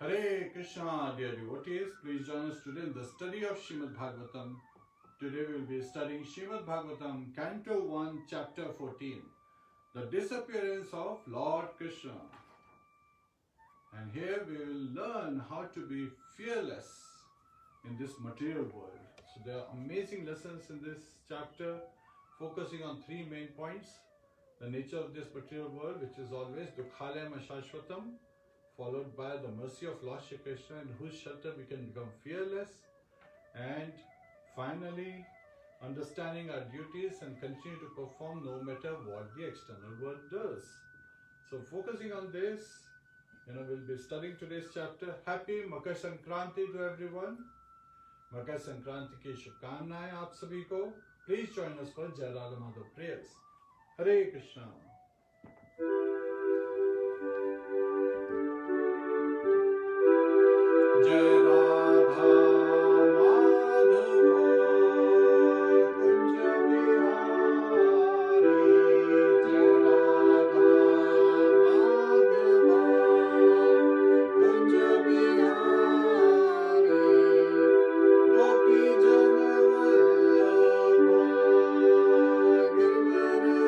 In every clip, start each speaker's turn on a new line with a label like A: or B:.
A: Hare Krishna, dear devotees. Please join us today in the study of Srimad Bhagavatam. Today we will be studying Srimad Bhagavatam, Canto 1, Chapter 14, The Disappearance of Lord Krishna. And here we will learn how to be fearless in this material world. So there are amazing lessons in this chapter, focusing on three main points. The nature of this material world, which is always Dukhalayam Ashashvatam, followed by the mercy of Lord Shri Krishna, in whose shelter we can become fearless, and finally understanding our duties and continue to perform no matter what the external world does. So focusing on this, we'll be studying today's chapter. Happy Makar Sankranti to everyone. Makar Sankranti ki shubhkamnaएं आप सभी को. Please join us for Jai Radha Madhav prayers. Hare Krishna. Jai Radha Madhava Kunja Bihari. Jai Radha Madhava Kunja Bihari. Gopi Jana Vallabha Giridhari.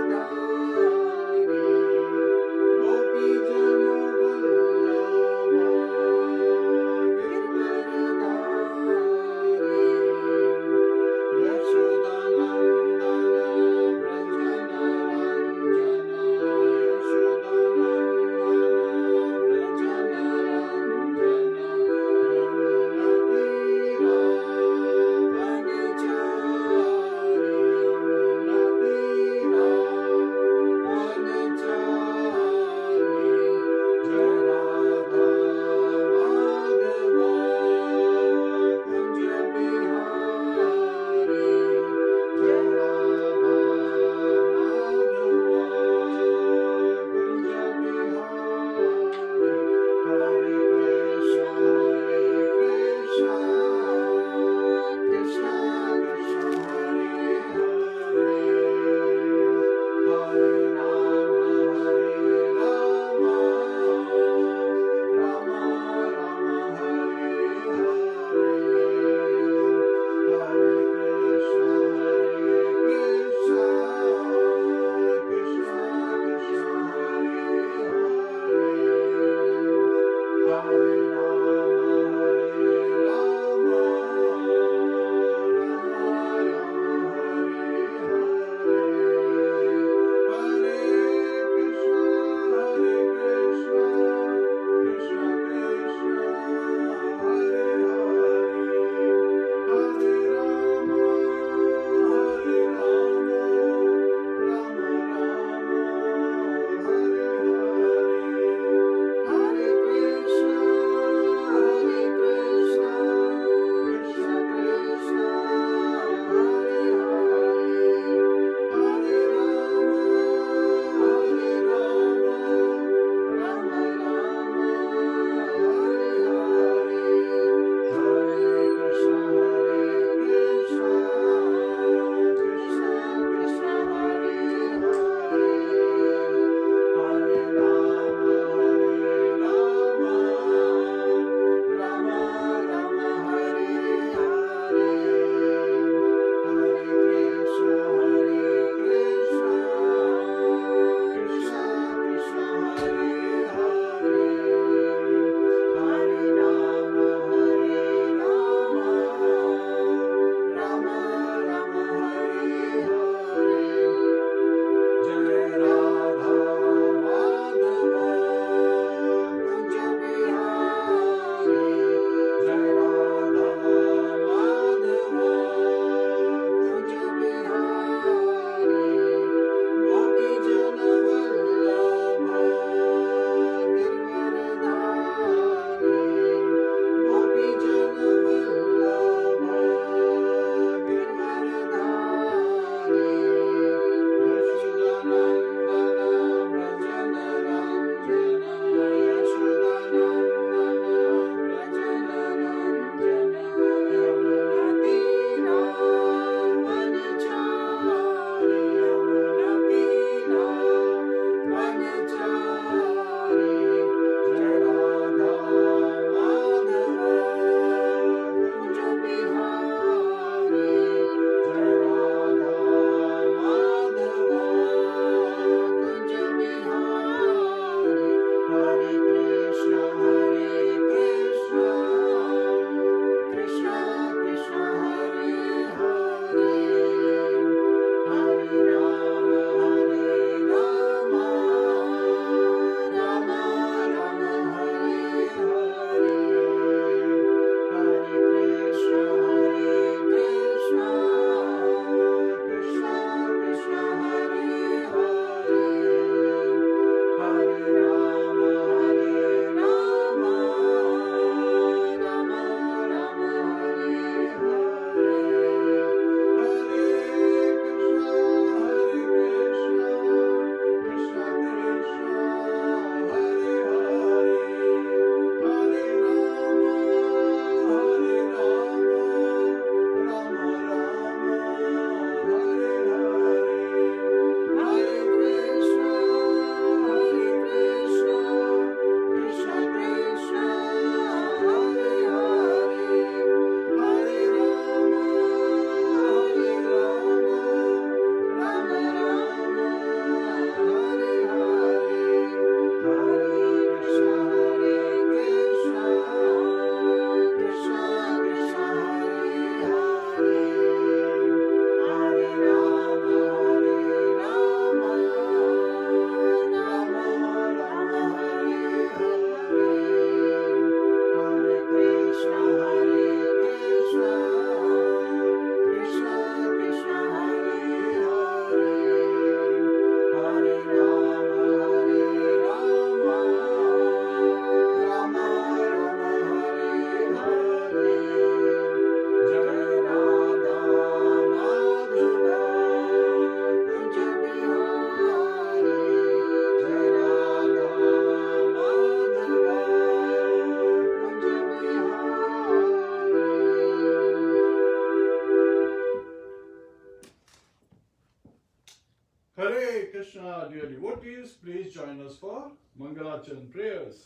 A: Hare Krishna, dear devotees, please join us for Mangalachan prayers.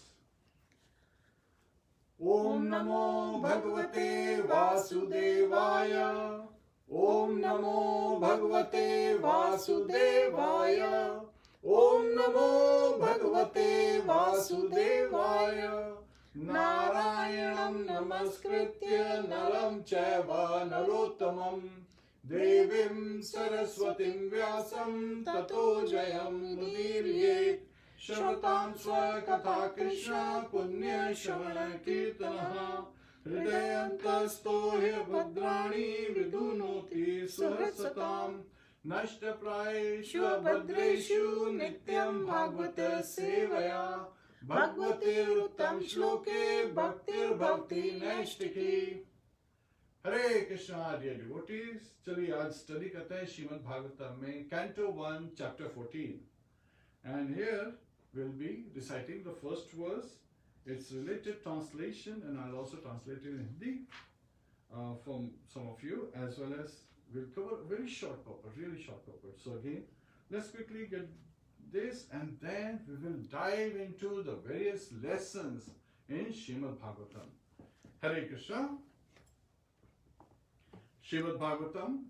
A: Om Namo Bhagavate Vasudevaya. Om Namo Bhagavate Vasudevaya. Om Namo Bhagavate Vasudevaya. Narayanam Namaskritya Naram Chaiva Narottamam Devim Saraswatim Vyasam Tato Jayam Mudirye Shratam Swakatha Krishna Punya Shravana Kirtanaha Hridayantasto He Bhadrani Vidunoti Suhasatam Nashtaprayeshu Bhadreshu Nityam Bhagavata Sevaya Bhagavate Uttam Shloke Bhaktir Bhakti Naishtiki. Hare Krishna, dear devotees. चलिए आज study करते हैं श्रीमद् भागवतम में Canto 1, Chapter 14. And here we'll be reciting the first verse, its related translation, and I'll also translate it in Hindi from some of you, as well as we'll cover a very short purport, really short purport. So again, let's quickly get this, and then we will dive into the various lessons in Srimad Bhagavatam. Hare Krishna. Srimad Bhagavatam,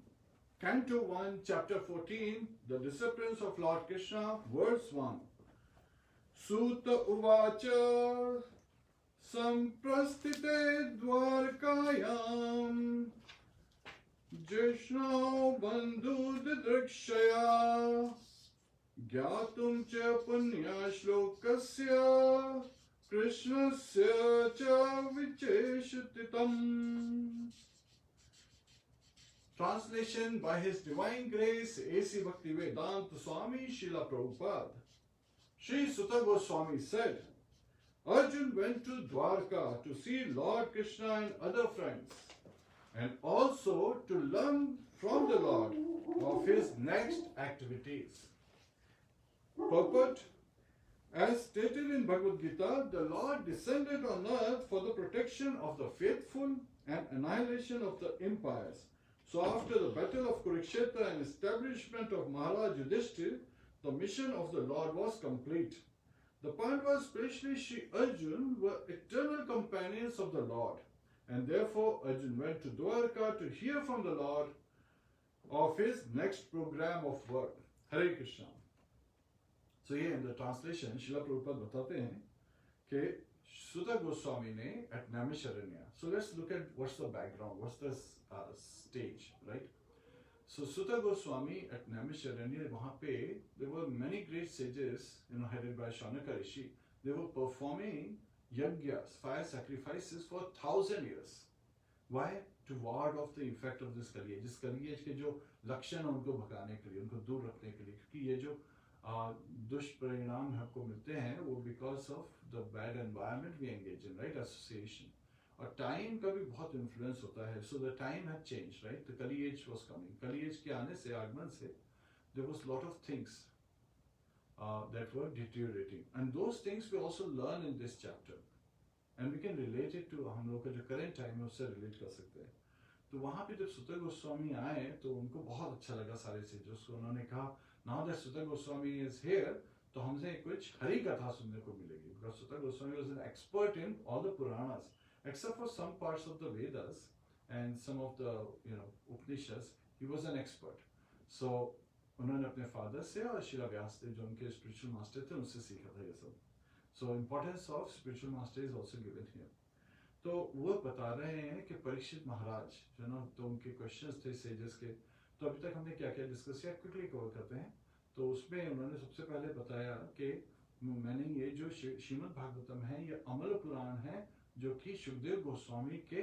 A: Canto 1, Chapter 14, The Disappearance of Lord Krishna, Verse 1. Sutta Uvacha Samprastite Dwarkayam Jishno Bandhu Didrikshaya Gyatum Cha Punya Shlokasya Krishnasya Cha Vicheshatitam. Translation by His Divine Grace A.C. Bhaktivedanta Swami Srila Prabhupada. Sri Sutta Goswami said, Arjun went to Dwarka to see Lord Krishna and other friends, and also to learn from the Lord of his next activities. Purport: as stated in Bhagavad Gita, the Lord descended on earth for the protection of the faithful and annihilation of the empires. So after the battle of Kurukshetra and establishment of Maharaj Yudhishthir, the mission of the Lord was complete. The Pandavas, especially Sri Arjun, were eternal companions of the Lord, and therefore Arjun went to Dwarka to hear from the Lord of his next program of work. Hare Krishna. So here in the translation, Srila Prabhupada बताते हैं कि Sutta Goswami ने at Naimisharanya. So let's look at what's the background, what's the stage, right? So Sutta Goswami at Naimisharanya, वहाँ पे there were many great sages, headed by Shaunaka Rishi. They were performing yajnas, fire sacrifices for 1,000 years. Why? To ward off the effect of this Kali Age. इस Kali Age के जो लक्षण हैं उनको भगाने के लिए, उनको दूर रखने के लिए, क्योंकि ये जो दुष्परिणाम हमको मिलते हैं वो because of the bad environment we engage in, right? Association. और टाइम का भी बहुत इन्फ्लुएंस होता है. So the time had changed, right? The Kali Age was coming. Kali Age के आने से, आगमन से, there was lot of things that were deteriorating, and those things we also learn in this chapter, and we can relate it to हम लोग का जो current time है उससे relate कर सकते हैं. तो वहाँ पे जब Sutta Goswami आए तो उनको बहुत अच्छा लगा सारे sages को. उन्होंने कहा now that Sutta Goswami is here, तो हमसे कुछ हरि कथा सुनने को मिलेगी. Because Sutta Goswami was an expert in all the Puranas, except for some parts of the Vedas and some of the Upanishads. He was an expert. So उन्होंने अपने father से और शिला व्यासदेव जो उनके spiritual master थे उनसे सीखा था ये सब. So importance of spiritual master is also given here. तो वो बता रहे हैं कि परीक्षित महाराज जो ना, तो उनके क्वेश्चंस थे सेजेस के. तो अभी तक हमने क्या क्या डिस्कस किया, क्विकली कवर करते हैं. तो उसमें उन्होंने सबसे पहले बताया कि मैंने ये जो श्रीमद् भागवतम है ये अमल पुराण है जो कि सुखदेव गोस्वामी के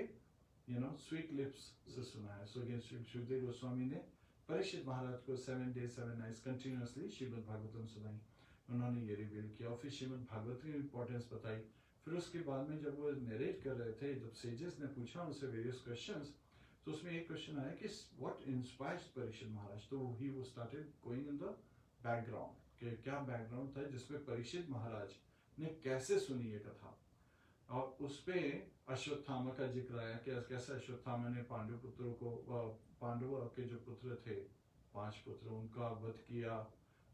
A: स्वीट लिप्स से सुना है. सो सुखदेव गोस्वामी ने परीक्षित महाराज को 7 days 7 nights continuously Shrimad Bhagavatam सुनाई. उन्होंने ये रिवील किया और फिर श्रीमद् भागवत की इंपॉर्टेंस बताई. फिर उसके बाद में जब वो नरेट कर रहे थे, जब सेजेस ने पूछा उनसे वेरियस क्वेश्चंस, तो उसमें एक क्वेश्चन आया कि व्हाट इंस्पायर्स परीक्षित महाराज. तो ही वो started going in the background कि क्या बैकग्राउंड था जिसमें परीक्षित महाराज ने कैसे सुनी ये कथा. और उस पे अश्वत्थामा का जिक्र आया कि कैसे अश्वत्थामा ने पांडवों के जो पुत्र थे, 5 पुत्र, उनका वध किया.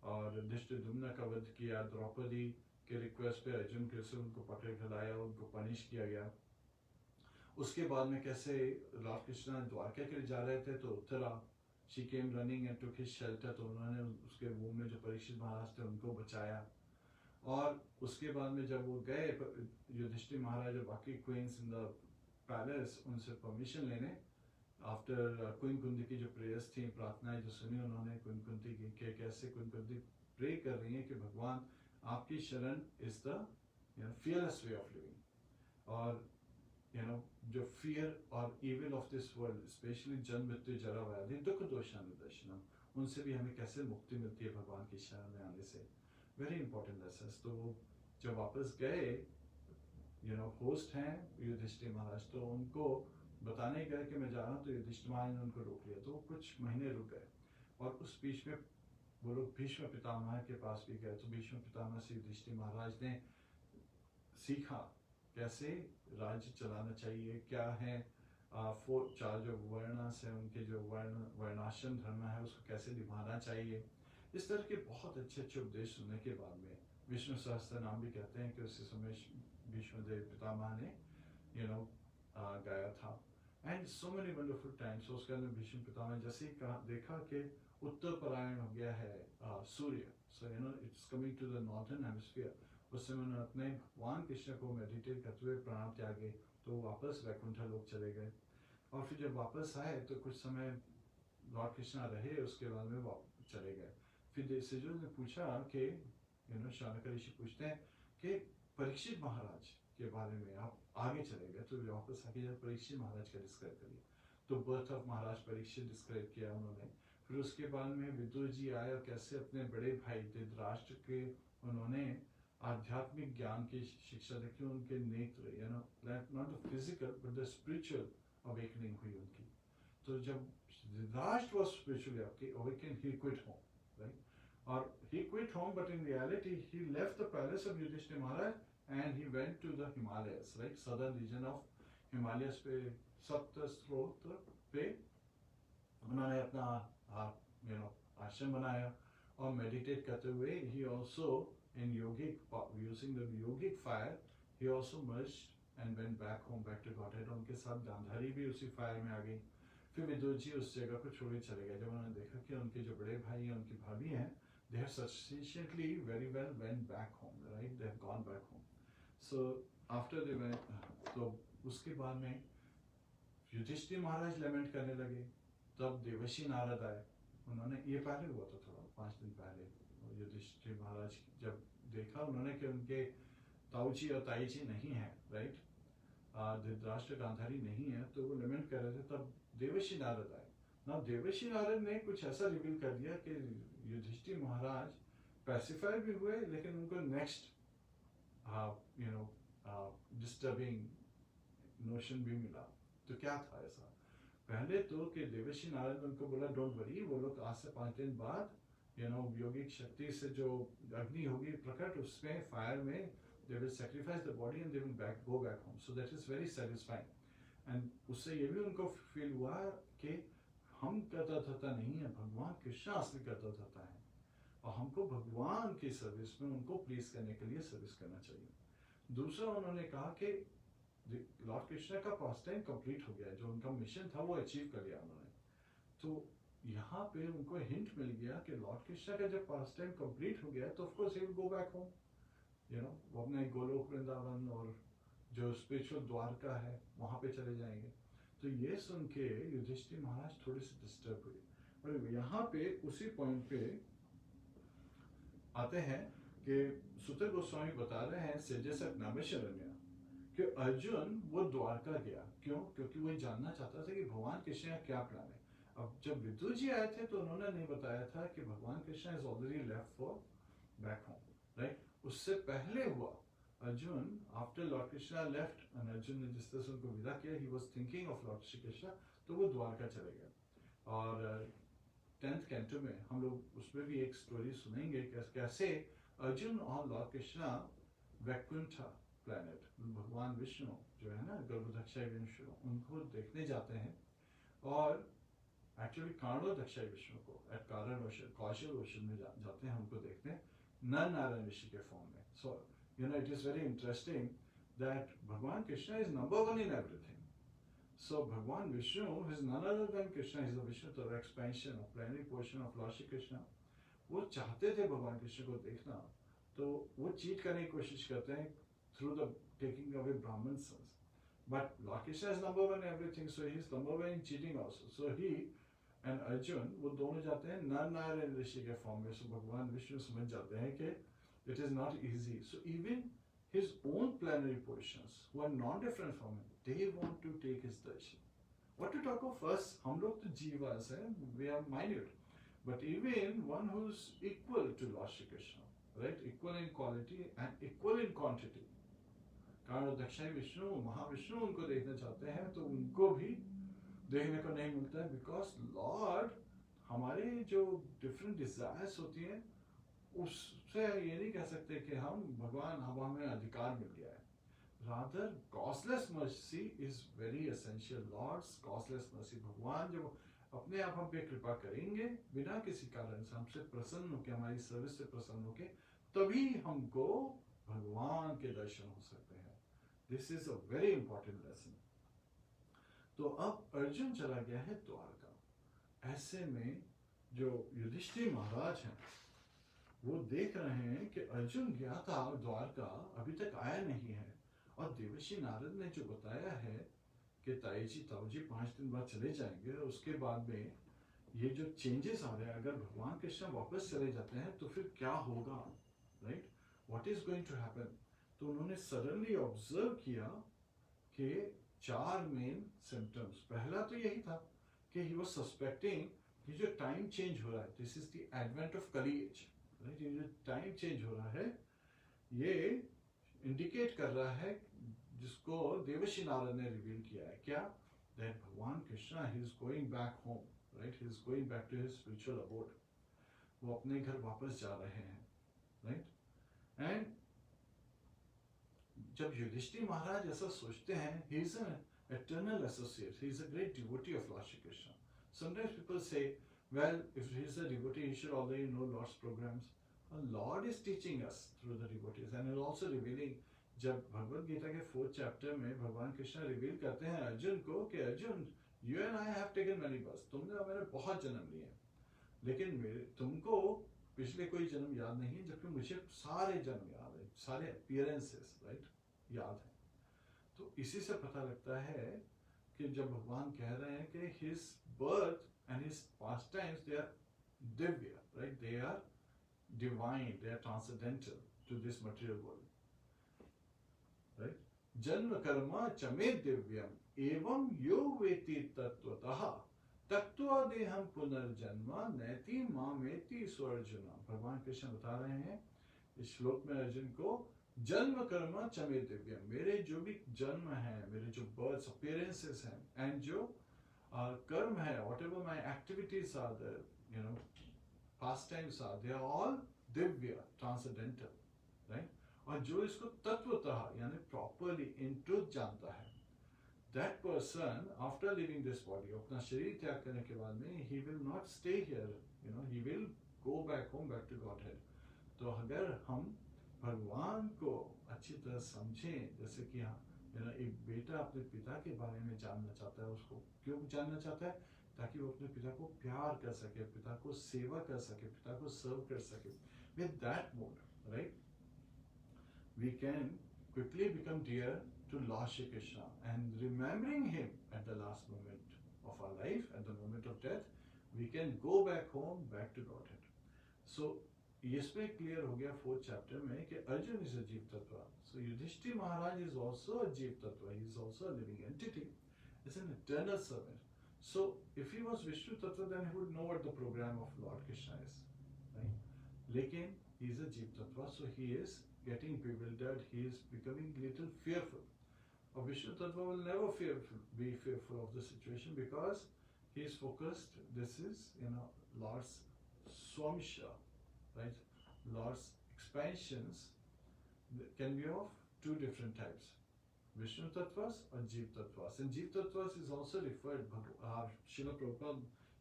A: और धृष्टद्युम्न का वध किया, द्रौपदी के रिक्वेस्ट पे अर्जुन कृष्ण उनको पकड़ कर लाया, उनको पनिश किया गया। उसके बाद में कैसे लॉर्ड कृष्ण द्वारका के लिए जा रहे थे तो Uttara she came running and took his shelter, तो उन्होंने उसके वूम में जो परीक्षित महाराज थे उनको बचाया। और उसके बाद में जब वो गए युधिष्ठिर महाराज और बाकी क्वींस इन द पैलेस उनसे परमिशन लेने, आफ्टर क्वीन कुंती की जो प्रेयर्स थी, प्रार्थनाएं जो सुनी उन्होंने क्वीन कुंती की, कि कैसे क्वीन कुंती प्रे कर रही है कि भगवान आपकी शरण is the fearless way of living, और जो फियर और evil of this world, specially जन्म मृत्यु जरा व्याधि दुख दोषानुदर्शनम, उनसे भी हमें कैसे मुक्ति मिलती है भगवान की शरण में आने से। Very important lesson. तो जब वापस गए होस्ट हैं युधिष्ठिर महाराज, तो उनको बताने गए कि मैं जा रहा हूँ, तो युधिष्ठिर महाराज ने उनको रोक लिया, तो वो कुछ महीने रुक गए। और उस बीच में वो लोग भीष्म पितामह के पास भी गए, तो भीष्म पितामह से युधिष्ठिर महाराज ने सीखा कैसे राज्य चलाना चाहिए, क्या है चार जो वर्णास है उनके जो वर्णाश्रम धर्म है उसको कैसे निभाना चाहिए। इस तरह के बहुत अच्छे अच्छे उपदेश सुनने के बाद में विष्णु सहस्त्र नाम भी कहते हैं कि उसी समय भीष्मदेव पितामह ने गाया था। And so many wonderful times. उसके अंदर भीष्म पितामह जैसे ही देखा कि उत्तर परायण हो गया है सूर्य, so it's coming to the northern hemisphere, उस समय उन्होंने अपने भगवान कृष्ण को मेडिटेट करते हुए प्राण त्यागे, तो वापस वैकुंठ लोक चले गए। और फिर जब वापस आए तो कुछ समय लॉर्ड कृष्णा रहे, उसके बाद में वापस चले गए। फिर सिजुल ने पूछा कि शौनक ऋषि पूछते हैं कि परीक्षित महाराज के बारे में आप आगे चले गए, तो वापस आके जब परीक्षित महाराज का डिस्क्राइब करिए, तो birth of Maharaj Parikshit describe किया उन्होंने। फिर उसके बाद में विदुर जी आए और कैसे अपने बड़े भाई धृतराष्ट्र के उन्होंने आध्यात्मिक ज्ञान की शिक्षा देखी, उनके नेत्र not the physical but the spiritual awakening हुई उनकी। तो जब Dhritarashtra was spiritually awaken, he quit home, right? और he quit home, but in reality he left the palace of Yudhishthira Maharaj and he went to the Himalayas, right? Southern region of Himalayas पे सप्तस्रोत पे उन्होंने अपना आश्रम बनाया और meditate करते हुए he also in yogic using the yogic fire he also merged and went back home, back to Godhead। उनके साथ गांधारी भी उसी फायर में आ गई। फिर विदुर जी उस जगह को छोड़ चले गए जब उन्होंने देखा कि उनके जो बड़े भाई हैं, उनकी भाभी हैं, they have sufficiently very well went back home, right? They have gone back home. So after they went, तो उसके बाद में युधिष्ठिर महाराज लेमेंट करने लगे, तब देवर्षि नारद आए। उन्होंने, ये पहले हुआ था थोड़ा 5 दिन पहले, युधिष्ठिर महाराज जब देखा उन्होंने कि उनके ताऊजी और ताईजी नहीं है, राइट, धृतराष्ट्र गांधारी नहीं है, तो वो लेमेंट कर रहे थे, तब देवर्षि नारद आए ना। देवर्षि नारद ने कुछ ऐसा रिवील कर दिया कि युधिष्ठिर महाराज पैसिफाई भी हुए, लेकिन उनको नेक्स्ट डिस्टर्बिंग नोशन भी मिला। तो क्या था ऐसा? पहले तो कि देवर्षि नारद उनको बोला डोंट वरी, वो लोग आज से 5 दिन बाद योगिक शक्ति से जो अग्नि होगी प्रकट, उसमें फायर में they will sacrifice the body and they will go back home. So that is very satisfying. And उससे ये भी उनको फील हुआ कि हम करता धरता नहीं है, भगवान कृष्ण असली करता धरता है, और हमको भगवान की सर्विस में उनको प्लीज करने के लिए सर्विस करना चाहिए। दूसरा उन्होंने कहा कि लॉर्ड कृष्ण का पास टाइम कंप्लीट हो गया, जो उनका मिशन था वो अचीव कर लिया उन्होंने। तो यहाँ पे उनको हिंट मिल गया कि लॉर्ड कृष्ण का जब पास टाइम कंप्लीट हो गया तो of course he will go back home, वो अपने गोलोक वृंदावन और जो स्पिरिचुअल द्वारका है वहां पे चले जाएंगे। तो ये सुन के युधिष्ठिर महाराज थोड़े से डिस्टर्ब हुए। और यहाँ पे उसी पॉइंट पे आते हैं कि सुत गोस्वामी बता रहे हैं सेजसक नामशरण्य कि अर्जुन वो द्वारका गया, क्यों? क्योंकि वो जानना चाहता था कि भगवान कृष्ण का क्या प्लान है। अब जब विदुर जी आए थे तो उन्होंने नहीं बताया था कि भगवान Krishna is already left for back home, right? उससे पहले हुआ Arjun, after Lord Krishna left and Arjun ने जिस तरह से उनको विदा किया, he was thinking of Lord Shri Krishna, तो वो द्वारका चले गए। और 10th कैंटो में हम लोग उसमें भी एक स्टोरी सुनेंगे कैसे अर्जुन और लॉर्ड कृष्णा वैकुंठ प्लैनेट, भगवान विष्णु जो है ना गर्भदक्षा विष्णु, उनको देखने जाते हैं। और एक्चुअली कारणोदक्षाई विष्णु को एट कारण ओशन कौशल ओशन में जाते हैं, हमको देखते हैं नर नारायण ऋषि के फॉर्म में. So you know it is very interesting that भगवान Krishna is number one in everything. So Bhagwan Vishnu is none other than Krishna, is the Vishnu tattva expansion of plenary portion of Lord Shri Krishna. वो चाहते थे भगवान कृष्ण को देखना, तो वो चीट करने की कोशिश करते हैं थ्रू द टेकिंग अवे ब्राह्मण sons. But Lord Krishna is number one in everything, so he is number one in cheating also. So he and Arjun, वो दोनों जाते हैं नर नारायण ऋषि के फॉर्म में. सो भगवान विष्णु समझ जाते हैं कि it is not easy. So even his own plenary portions, who are non-different from him, they want to take his darshan. What to talk of us? हम लोग तो जीवास हैं, we are minute. But even one who's equal to Lord Shri Krishna, right? Equal in quality and equal in quantity. कारण दक्षिण विष्णु महाविष्णु उनको देखना चाहते हैं, तो उनको भी देखने को नहीं मिलता है. बिकॉज लॉर्ड हमारे जो डिफरेंट डिजायर्स होती हैं उससे ये नहीं कह सकते कि हम भगवान अब हमें अधिकार मिल गया है. Rather costless mercy is very essential. Lord's costless mercy, भगवान जो अपने आप हम पे कृपा करेंगे बिना किसी कारण से, हमसे प्रसन्न होकर, हमारी सर्विस से प्रसन्न होकर, तभी हमको भगवान के दर्शन हो सकते हैं. This is a very important lesson. तो अब अर्जुन चला गया है द्वारका. ऐसे में जो युधिष्ठिर महाराज हैं वो देख रहे हैं कि अर्जुन गया था द्वारका, अभी तक आया नहीं है. और देवर्षि नारद ने जो बताया है कि ताईजी ताऊजी 5 दिन बाद चले जाएंगे, और उसके बाद में ये जो चेंजेस आ रहे हैं, अगर भगवान कृष्ण वापस चले जाते हैं तो फिर क्या होगा, right? What is going to happen? तो उन्होंने सडनली ऑब्जर्व किया कि 4 मेन सिम्टम्स. पहला तो यही था कि ही वाज सस्पेक्टिंग कि जो टाइम चेंज हो रहा है, this is the advent of कली एज, राइट? ये जो टाइम चेंज हो रहा है ये इंडिकेट कर रहा है, जिसको देवर्षि नारद ने रिवील किया है. क्या? दैट भगवान Krishna he is going back home, right? He is going back to his spiritual abode. वो अपने घर वापस जा रहे हैं, राइट? एंड जब युधिष्ठिर महाराज ऐसा सोचते हैं, he is an eternal associate, he is a great devotee of Lord Shri Krishna. Sometimes people say, well, if he is a devotee, he should already know Lord's programs. Lord is teaching us through the devotees, and he is also revealing. जब भगवद गीता के 4th chapter में भगवान Krishna reveal करते हैं अर्जुन को कि Arjun, you and I have taken many births. तुमने और मैंने बहुत जन्म लिए, लेकिन तुमको पिछले कोई जन्म याद नहीं है, जबकि मुझे सारे जन्म याद है, सारे appearances, right? याद है. तो इसी से पता लगता है कि जब भगवान कह रहे हैं कि his birth and his pastimes, they are divya, right? They are divine, they are transcendental to this material world, right? जन्म कर्मा चमे दिव्यम एवं यो वेति तत्वतः तत्व देहम पुनर्जन्म नैति मामेति स्वर्जुना. भगवान कृष्ण बता रहे हैं इस श्लोक में अर्जुन को, जन्म कर्म चमे दिव्यम, मेरे जो भी जन्म है, मेरे जो बर्थ्स अपीयरेंसेस हैं, एंड जो कर्म है, whatever my activities are there, you know, pastimes are, they are all दिव्य, ट्रांसेंडेंटल, राइट? और जो इसको तत्वतः यानी प्रॉपर्ली इन ट्रुथ जानता है, that person after living this body, अपना शरीर त्याग करने के बाद में, he will not stay here, you know, he will go back home, back to Godhead. तो अगर हम भगवान को अच्छी तरह समझें, जैसे कि एक बेटा अपने पिता के बारे में जानना चाहता है, उसको क्यों जानना चाहता है? ताकि वो अपने पिता को प्यार कर सके, पिता को सेवा कर सके, पिता को सर्व कर सके. With that mode, right, we can quickly become dear to Lord Shri Krishna, and remembering him at the last moment of our life, at the moment of death, we can go back home, back to Godhead. So इसमें clear हो गया 4th chapter में कि Arjun is a jiva tattva. So Yudhishthira Maharaj is also a jiva tattva, he is also a living entity, is an eternal servant. So if he was Vishnu tattva, then he would know what the programme of Lord Krishna is, right? लेकिन he is a jiva tattva, so he is getting bewildered, he is becoming little fearful. A Vishnu Tattva will never be fearful of the situation, because he is focused. This is, you know, Lord's Swamsha, right? Lord's expansions can be of 2 different types, Vishnu Tattvas or Jeev Tattvas. And Jeev Tattvas is also referred, Srila Prabhupada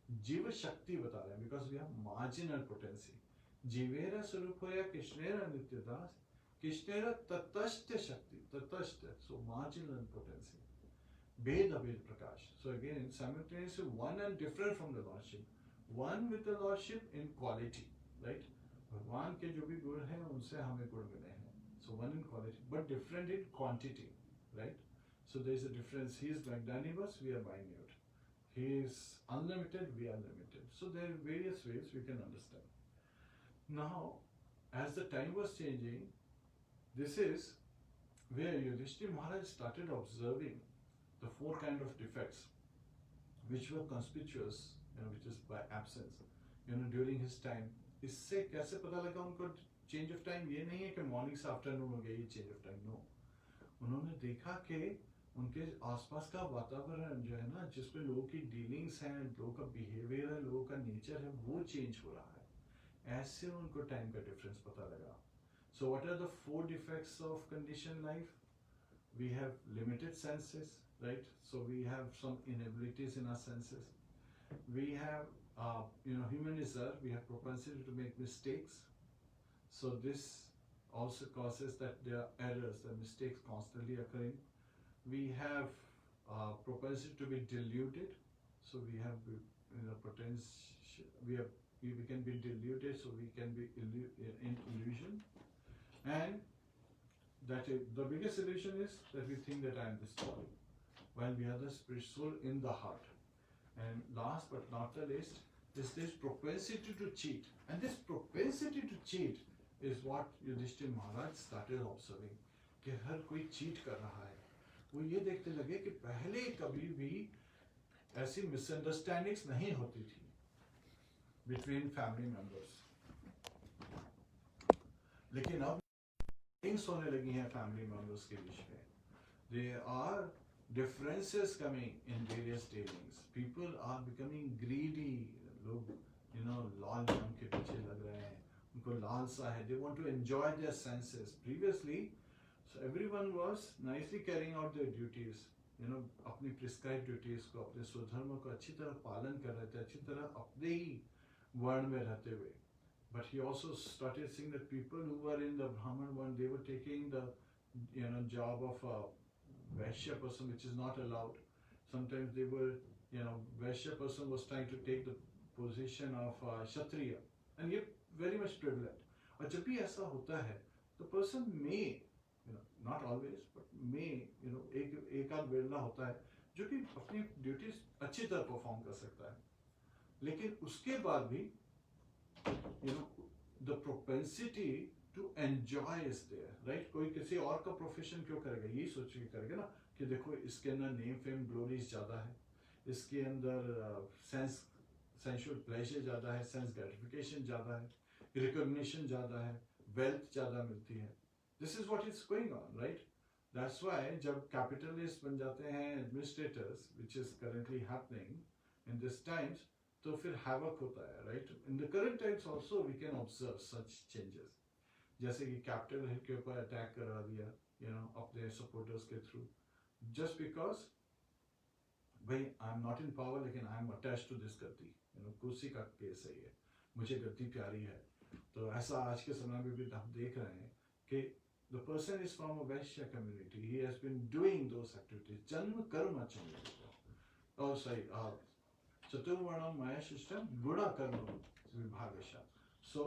A: जीव शक्ति बता रहे हैं, because we have marginal potency. जीवेर स्वरूपया कृष्णेर नित्यदास कृष्णेर ततस्थ शक्ति, ततस्थ, so marginal potency. Ved Abhed Prakash. So again, simultaneously one and different from the Lordship. One with the Lordship in quality, right? भगवान के जो भी गुण हैं उनसे हमें गुण मिले हैं. So one in quality, but different in quantity, right? So there is a difference. He is magnanimous, we are minute. He is unlimited, we are limited. So there are various ways we can understand. Now, as the time was changing, this is where Yudhishthir Maharaj started observing the four kind of defects which were conspicuous, which is by absence, during his time. इससे कैसे पता लगा उनको change of time? ये नहीं है कि morning से आफ्टरनून हो गया ये चेंज ऑफ टाइम, नो. उन्होंने देखा कि उनके आसपास का वातावरण जो है ना, जिसपे लोगों की डीलिंग्स हैं, लोगों का बिहेवियर है, लोगों का नेचर है, वो चेंज हो रहा है. ऐसे उनको टाइम का डिफरेंस पता लगा. So what are the four defects of conditioned life? We have limited senses, right? So we have some inabilities in our senses. We have, human nature, we have propensity to make mistakes. So this also causes that there are errors, there are mistakes constantly occurring. We have propensity to be deluded. So we have, potential, we can be deluded, so we can be in illusion. And that the biggest illusion is that we think that I am this body, while we are the spirit soul in the heart. And last but not the least is this propensity to cheat. And this propensity to cheat is what Yudhishthir Maharaj started observing. कि हर कोई cheat कर रहा है. वो ये देखते लगे कि पहले कभी भी ऐसी मिसअंडरस्टैंडिंग्स नहीं होती थी बिटवीन फैमिली मेंबर्स, लेकिन अब होने लगी हैं फैमिली मेंबर्स के बीच में. There are differences coming in various dealings. People are becoming greedy. लोग लाल जम के पीछे लग रहे हैं, उनको लालसा है. They want to enjoy their senses. Previously, so everyone was nicely carrying out their duties. अपनी prescribed duties को, अपने स्वधर्म को अच्छी तरह पालन कर रहे थे, अच्छी तरह अपने ही वर्ण में रहते हुए. But he also started seeing that people who were in the Brahman one, they were taking the job of a Vaishya person, which is not allowed. Sometimes they were, Vaishya person was trying to take the position of Kshatriya, and ये very much prevalent. और जब भी ऐसा होता है, the person may, not always, but may, एक आध वेला होता है जो कि अपनी ड्यूटीज अच्छी तरह परफॉर्म कर सकता है, लेकिन उसके बाद भी the propensity to enjoy is there, right? कोई किसी और का प्रोफेशन क्यों करेगा? यही सोच के करेगा ना कि देखो इसके अंदर नेम फेम ग्लोरीज ज़्यादा है, इसके अंदर सेंसुअल प्लेजर ज़्यादा है, सेंस ग्रेटिफिकेशन ज़्यादा है, रिकॉग्निशन ज़्यादा है, वेल्थ ज़्यादा मिलती है. This is what is going on, right? That's why जब कैपिटलिस्ट बन जाते हैं administrators, which is currently happening in this times, तो फिर हैवक होता है, right? In the current times also we can observe such changes, जैसे कि कैपिटल हिल के ऊपर अटैक करा दिया, अपने सपोर्टर्स के थ्रू, जस्ट बिकॉज भाई I am not in power, लेकिन I am attach to this gaddi. कुर्सी का केस है ये, मुझे गद्दी प्यारी है. तो ऐसा आज के समय में भी हम देख रहे हैं कि the person is from a Vaishya community, he has been doing those activities, जन्म कर्म आचरण, और सही चतुर्वर्णम माया सिस्टम गुणा कर्म विभागशा. सो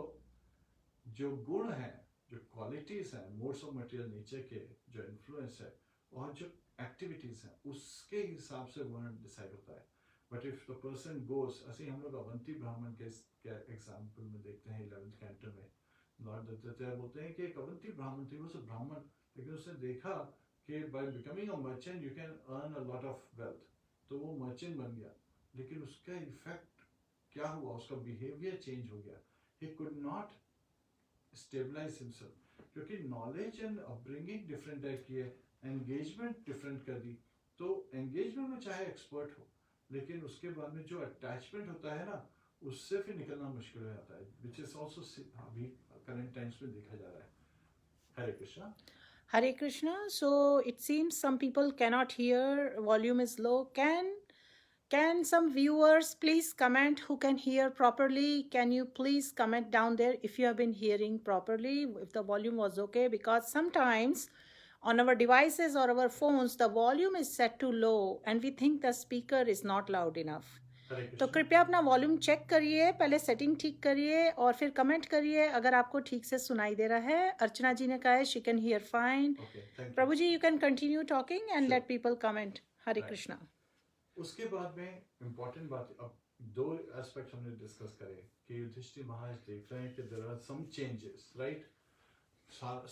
A: जो गुण है, जो क्वालिटीज हैं, मोड्स ऑफ मटेरियल नेचर के जो इन्फ्लुएंस है, और जो एक्टिविटीज हैं, उसके हिसाब से वर्ण डिसाइड होता है. बट इफ द पर्सन गोस, ऐसे हम लोग अवंती ब्राह्मण के एग्जाम्पल में देखते हैं 11th कैंटो में, लॉर्ड दत्तात्रेय बोलते हैं कि एक अवंती ब्राह्मण थी, वो ब्राह्मण, लेकिन उसने देखा कि by becoming a merchant you can earn a lot of wealth, तो वो मर्चेंट बन गया. लेकिन उसका इफेक्ट क्या हुआ? उसका बिहेवियर चेंज हो गया. He could not stabilise himself, क्योंकि knowledge and upbringing different type की है, एंगेजमेंट डिफरेंट कर दी. तो एंगेजमेंट में चाहे एक्सपर्ट हो, लेकिन उसके बाद में जो अटैचमेंट होता है ना, उससे फिर निकलना मुश्किल हो जाता है, विच इज ऑल्सो अभी करंट टाइम्स में देखा जा रहा है. हरे Krishna.
B: Hare Krishna. So it seems some people cannot hear, volume is low. Can Can some viewers please comment who can hear properly? Can you please comment down there if you have been hearing properly, if the volume was okay? Because sometimes on our devices or our phones, the volume is set to low and we think the speaker is not loud enough.
A: हरे
B: तो
A: कृष्ण।
B: कृपया अपना volume check करिए, पहले setting ठीक करिए और फिर comment करिए अगर आपको ठीक से सुनाई दे रहा है। अर्चना जी ने कहा है she can hear fine.
A: Okay, thank you.
B: Prabhu ji you can continue talking and
A: Sure.
B: Let people comment. Hare
A: Right.
B: Krishna.
A: उसके बाद में इम्पोर्टेंट बात, अब दो एस्पेक्ट हमने डिस्कस करे कि युधिष्ठिर महाराज देख रहे हैं कि there are some changes, right?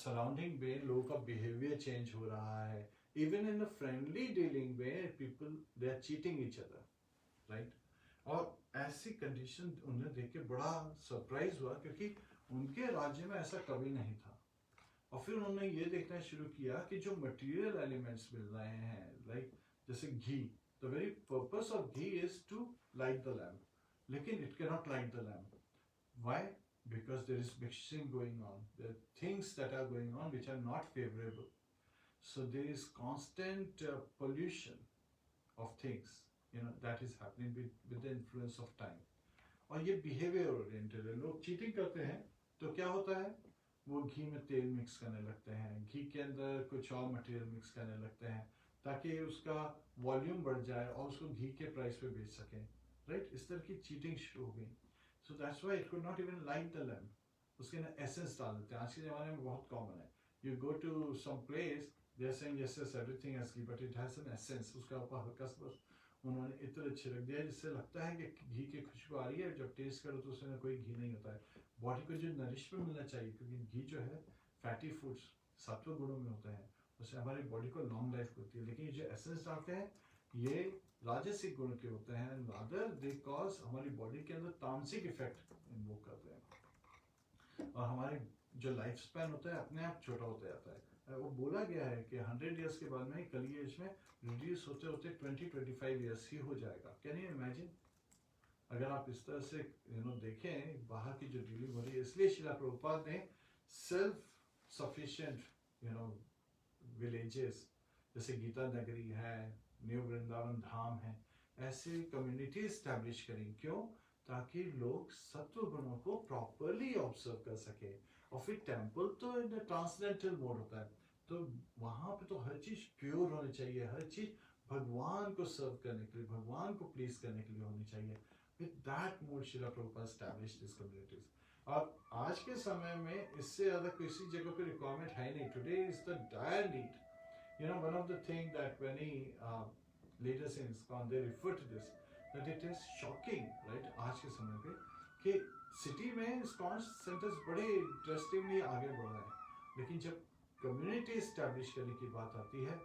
A: Surrounding में लोगों का बिहेवियर चेंज हो रहा है, even in a friendly dealing में people they are cheating each other, right? और ऐसी कंडीशन उन्हें देख के बड़ा सरप्राइज हुआ क्योंकि उनके राज्य में ऐसा कभी नहीं था। और फिर उन्होंने ये देखना शुरू किया कि जो मटेरियल एलिमेंट्स मिल रहे हैं, लाइक जैसे ghee, the very purpose of ghee is to light the lamp, लेकिन it can not light the lamp. Why? Because there is mixing going on, there are things that are going on which are not favorable, so there is constant pollution of things, that is happening with the influence of time. और ये behaviour oriented है। लोग cheating करते हैं तो क्या होता है, वो घी में तेल मिक्स करने लगते हैं, घी के अंदर कुछ और मटेरियल मिक्स करने लगते हैं ताकि उसका वॉल्यूम बढ़ जाए और उसको घी के प्राइस पे बेच सकें, राइट? इस तरह की चीटिंग शुरू हो गई। So that's why it could not even light the lamp. उसके अंदर एसेंस डाल देते हैं, आज के ज़माने में बहुत कॉमन है। You go to some place, they are saying yes yes everything has ghee but it has an essence, उसका ऊपर हल्का सा उन्होंने इतना छिड़क दिया जिससे लगता है कि घी की खुशबू आ रही है, जब टेस्ट करो तो उसमें कोई घी नहीं होता है। बॉडी को जो नरिशमेंट मिलना चाहिए, क्योंकि घी जो है फैटी फूड्स सत्व गुणों में होता है, उससे हमारी बॉडी को लॉन्ग लाइफ होती है। लेकिन ये जो एसेंस डालते हैं ये राजसिक गुण के होते हैं, रादर दे कॉज हमारी बॉडी के अंदर तामसिक इफेक्ट इन्वोक करते हैं और हमारे जो लाइफ स्पैन होता है अपने आप छोटा होता जाता है। वो बोला गया है कि 100 ईयर्स के बाद में कली एज में रिड्यूस होते होते 20-25 ईयर्स ही हो जाएगा। Can you imagine? अगर आप इस तरह से देखें बाहर की जो डीलिंग हो रही है, इसलिए श्रीला प्रभुपाद ने सेल्फ सफिशिएंट विलेजेस जैसे गीता नगरी है, न्यू वृंदावन धाम है, ऐसे कम्युनिटी स्टैब्लिश करें। क्यों? ताकि लोग सत्व गुणों को प्रॉपरली ऑब्जर्व कर सके। और फिर टेम्पल तो इन ट्रांसडेंटल मोड होता है, तो वहां पे तो हर चीज प्योर होनी चाहिए, हर चीज भगवान को सर्व करने के लिए, भगवान को प्लीज करने के लिए होनी चाहिए। With that mode Srila Prabhupada established this communities. और आज के समय में इससे ज्यादा किसी जगह पे रिक्वायरमेंट है नहीं। Today is the dire need. One of the things that many leaders in ISKCON they refer to this, that it is shocking, right? आज के समय पे कि सिटी में ISKCON सेंटर्स बड़े इंटरेस्टिंगली आगे बढ़ रहे हैं, लेकिन जब कम्युनिटी एस्टैब्लिश करने की बात आती है,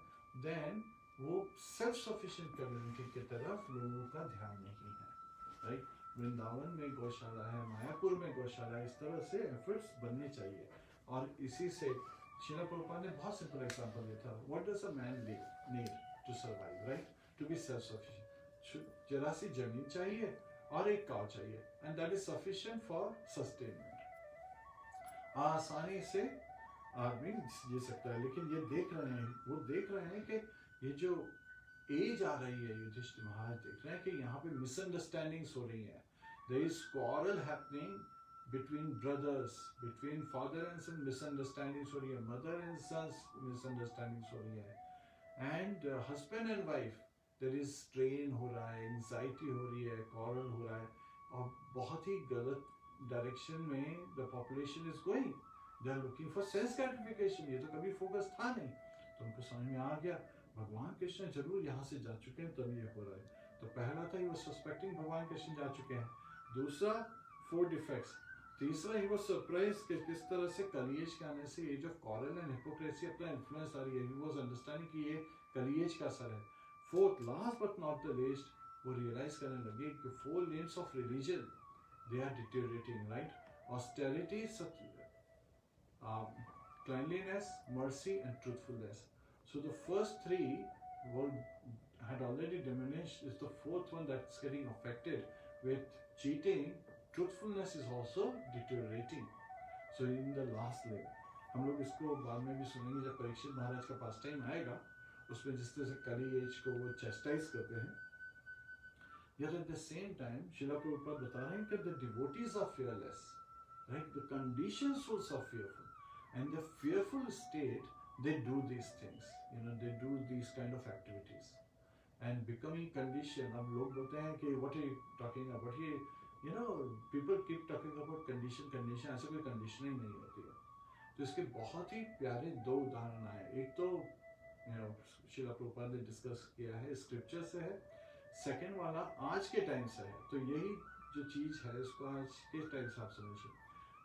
A: देन वो सेल्फ सफिशिएंट कम्युनिटी की तरफ लोगों का ध्यान नहीं है, राइट? वृंदावन में गौशाला है, मायापुर में गौशाला है, इस तरह से एफर्ट्स बनने चाहिए। और इसी से श्रीला प्रभुपाद ने बहुत सिंपल एग्जांपल दिया था, what does a man need to survive, right? To be self sufficient. जरा सी जमीन चाहिए और एक काव चाहिए, and that is sufficient for sustainment. आसानी से आदमी जी सकता है। लेकिन ये देख रहे हैं, वो देख रहे हैं कि ये जो एज आ रही है, युधिष्ठिर महाराज देख रहे हैं कि यहाँ पे मिसअंडरस्टैंडिंग्स हो रही हैं, there is quarrel happening between brothers, between father and son misunderstandings हो रही है, mother and sons misunderstandings हो रही है, and husband and wife there is strain हो रहा है, anxiety हो रही है, quarrel हो रहा है, और बहुत ही गलत डायरेक्शन में the population is going. They are looking for sense gratification. ये तो कभी फोकस था नहीं, तो उनको समझ में आ गया भगवान कृष्ण जरूर यहाँ से जा चुके हैं तभी ये हो रहा है। तो पहला था वो सस्पेक्टिंग भगवान कृष्ण जा चुके हैं, दूसरा 4 डिफेक्ट्स, तीसरा ही वो सरप्राइज कि किस तरह से कलिएज के आने से age of quarrel and hypocrisy अपना इन्फ्लुएंस आ रही है। ही वाज अंडरस्टैंडिंग कि ये कलिएज का असर है। Fourth, last but not the least, वो रियलाइज करने लगे कि 4 limbs of religion they are deteriorating, right? Austerity, cleanliness, mercy and truthfulness. So the first 3 were had already diminished. Is the fourth one that's getting affected with cheating. Truthfulness is also deteriorating. So in the last leg, हम लोग इसको बाद में भी सुनेंगे जब परीक्षित महाराज का पास time आएगा, उसमें जिस तरह से कली एज को वो चेस्टाइज करते हैं, Yet at the same time, Srila Prabhupada बता रहे हैं कि the devotees are fearless, right? The conditioned souls are fearful, and the fearful state, they do these things, they do these kind of activities, and becoming conditioned. अब लोग बोलते हैं कि what are you talking about? People keep talking about condition. ऐसा कोई conditioning नहीं होती है. तो इसके बहुत ही प्यारे दो उदाहरण आए. एक तो श्रीला प्रभुपाद ने डिस्कस किया है स्क्रिप्चर से है. सेकेंड वाला आज के टाइम से है. तो यही जो चीज है उसको आज के टाइम से आप समझिए.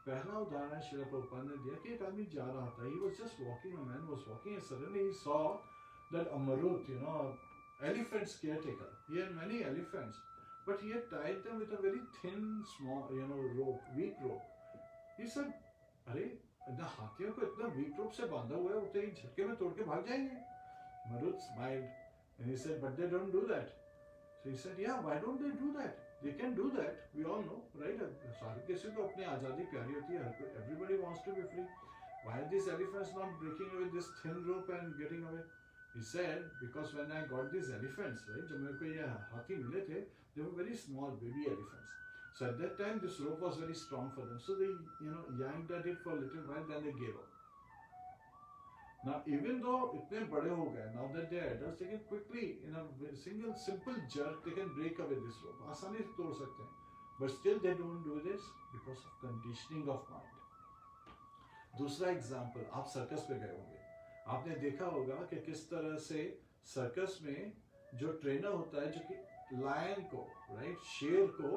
A: पहला उदाहरण श्रीला प्रभुपाद ने दिया कि एक आदमी जा रहा था. He was just walking, a man was walking, and suddenly he saw that a marut, elephant's caretaker. He had many elephants, but he had tied them with a very thin, small, rope, weak rope. He said, "अरे, इतना हाथियों को इतना weak rope से बांधा हुआ है, वो तो एक झटके में तोड़ के भाग जाएंगे." Marut smiled and he said, "But they don't do that." So he said, "Yeah, why don't they do that? They can do that. We all know, right? सारे किसी को अपनी आज़ादी प्यारी होती है. Everybody wants to be free. Why are these elephants not breaking away this thin rope and getting away?" He said, "Because when I got these elephants, right, जब मेरे को ये हाथी मिले थे, they were very small baby elephants. So at that time, this rope was very strong for them. So they, yanked at it for a little while, then they gave up. Now, even though इतने बड़े हो गए, now that they are adults, they can quickly, in a single simple jerk, they can break away this rope. आसानी से तोड़ सकते हैं. But still they don't do this because of conditioning of mind. दूसरा एग्जाम्पल, आप circus में गए होंगे. आपने देखा होगा कि किस तरह से सर्कस में जो ट्रेनर होता है, जो कि लायन को, राइट, शेर को,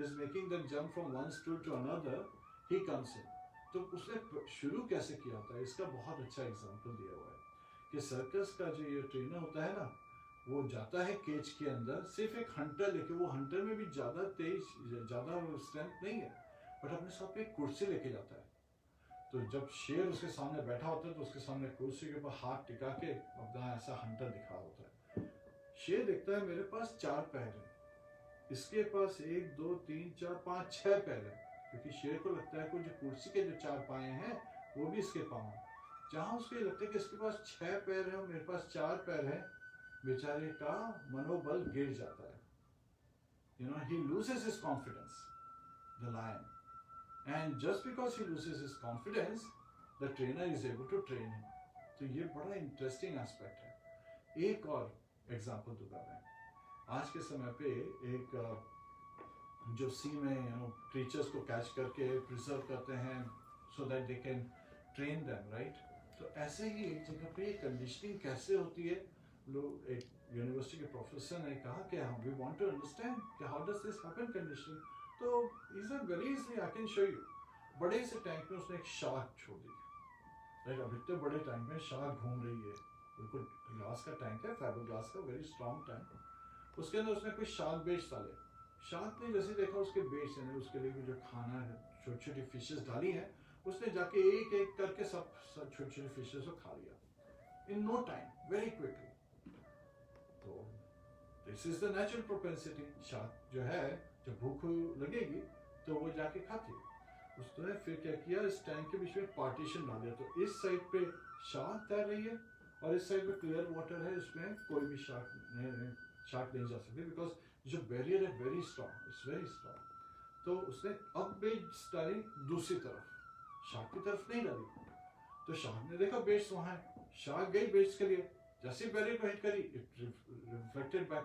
A: is making them jump from one stool to another, he comes in. तो उसने शुरू कैसे किया था, इसका बहुत अच्छा एग्जाम्पल दिया हुआ है कि सर्कस का जो ये ट्रेनर होता है ना, वो जाता है केज के अंदर सिर्फ एक हंटर लेके. वो हंटर में भी ज़्यादा स्ट्रेंथ नहीं है, बट अपने साथ में एक कुर्सी लेके जाता है. तो जब शेर उसके सामने बैठा होता है तो उसके सामने कुर्सी के ऊपर हाथ टिका के अपना ऐसा हंटर दिखा होता है. शेर देखता है मेरे पास 4 पैर हैं, इसके पास 1 2 3 4 5 6 पैर हैं, क्योंकि शेर को लगता है कि जो कुर्सी के जो 4 पाए हैं वो भी इसके पाँव हैं. जहाँ उसको लगता है कि इसके पास 6 पैर हैं और मेरे पास 4 पैर हैं, बेचारे का मनोबल गिर जाता है. He loses his confidence, the lion. And just because he loses his confidence, the trainer is able to train him. तो ये बड़ा इंटरेस्टिंग एस्पेक्ट है. एक और एग्जाम्पल दूंगा मैं. आज के समय पे एक जो सी में क्रीचर्स को कैच करके प्रिजर्व करते हैं so that they can train them, right. तो ऐसे ही एक जगह पे कंडीशनिंग कैसे होती है. लोग, एक यूनिवर्सिटी के प्रोफेसर ने कहा कि हम वी वांट टू अंडरस्टैंड कि how does this happen conditioning. तो he said very easily I can show you. बड़े से टैंक में उसने एक शार्क छोड़ दी, राइट. अब इतने बड़े टैंक में शार्क घूम रही है, बिल्कुल ग्लास का टैंक है, फाइबर ग्लास का, वेरी स्ट्रॉन्ग टैंक. उसके अंदर उसने कोई शार्क बेट्स डाले. शार्क ने जैसे देखा उसके बेट्स हैं, उसके लिए जो खाना है, छोटी छोटी फिशेस डाली हैं, उसने जाके एक एक करके सब छोटी छोटी फिशेस को खा लिया in no time, very quickly. तो this is the natural propensity. Shark जो है, जब भूख लगेगी तो वो जाके खाती है. उसने फिर क्या किया, इस टैंक के बीच में पार्टीशन डाल दिया. तो इस साइड पे शार्क तैर रही है और इस साइड पे क्लियर वाटर है, इसमें कोई भी शार्क नहीं जा सकती, बिकॉज जो बैरियर है very strong, it's very strong. तो उसने अब बेट्स डाली दूसरी तरफ, शार्क की तरफ नहीं डाली. तो शार्क ने देखा बेट्स वहां है, शार्क गई बेट्स के लिए, जैसे बैरियर को हिट करी, इट रिफ्लेक्टेड बैक.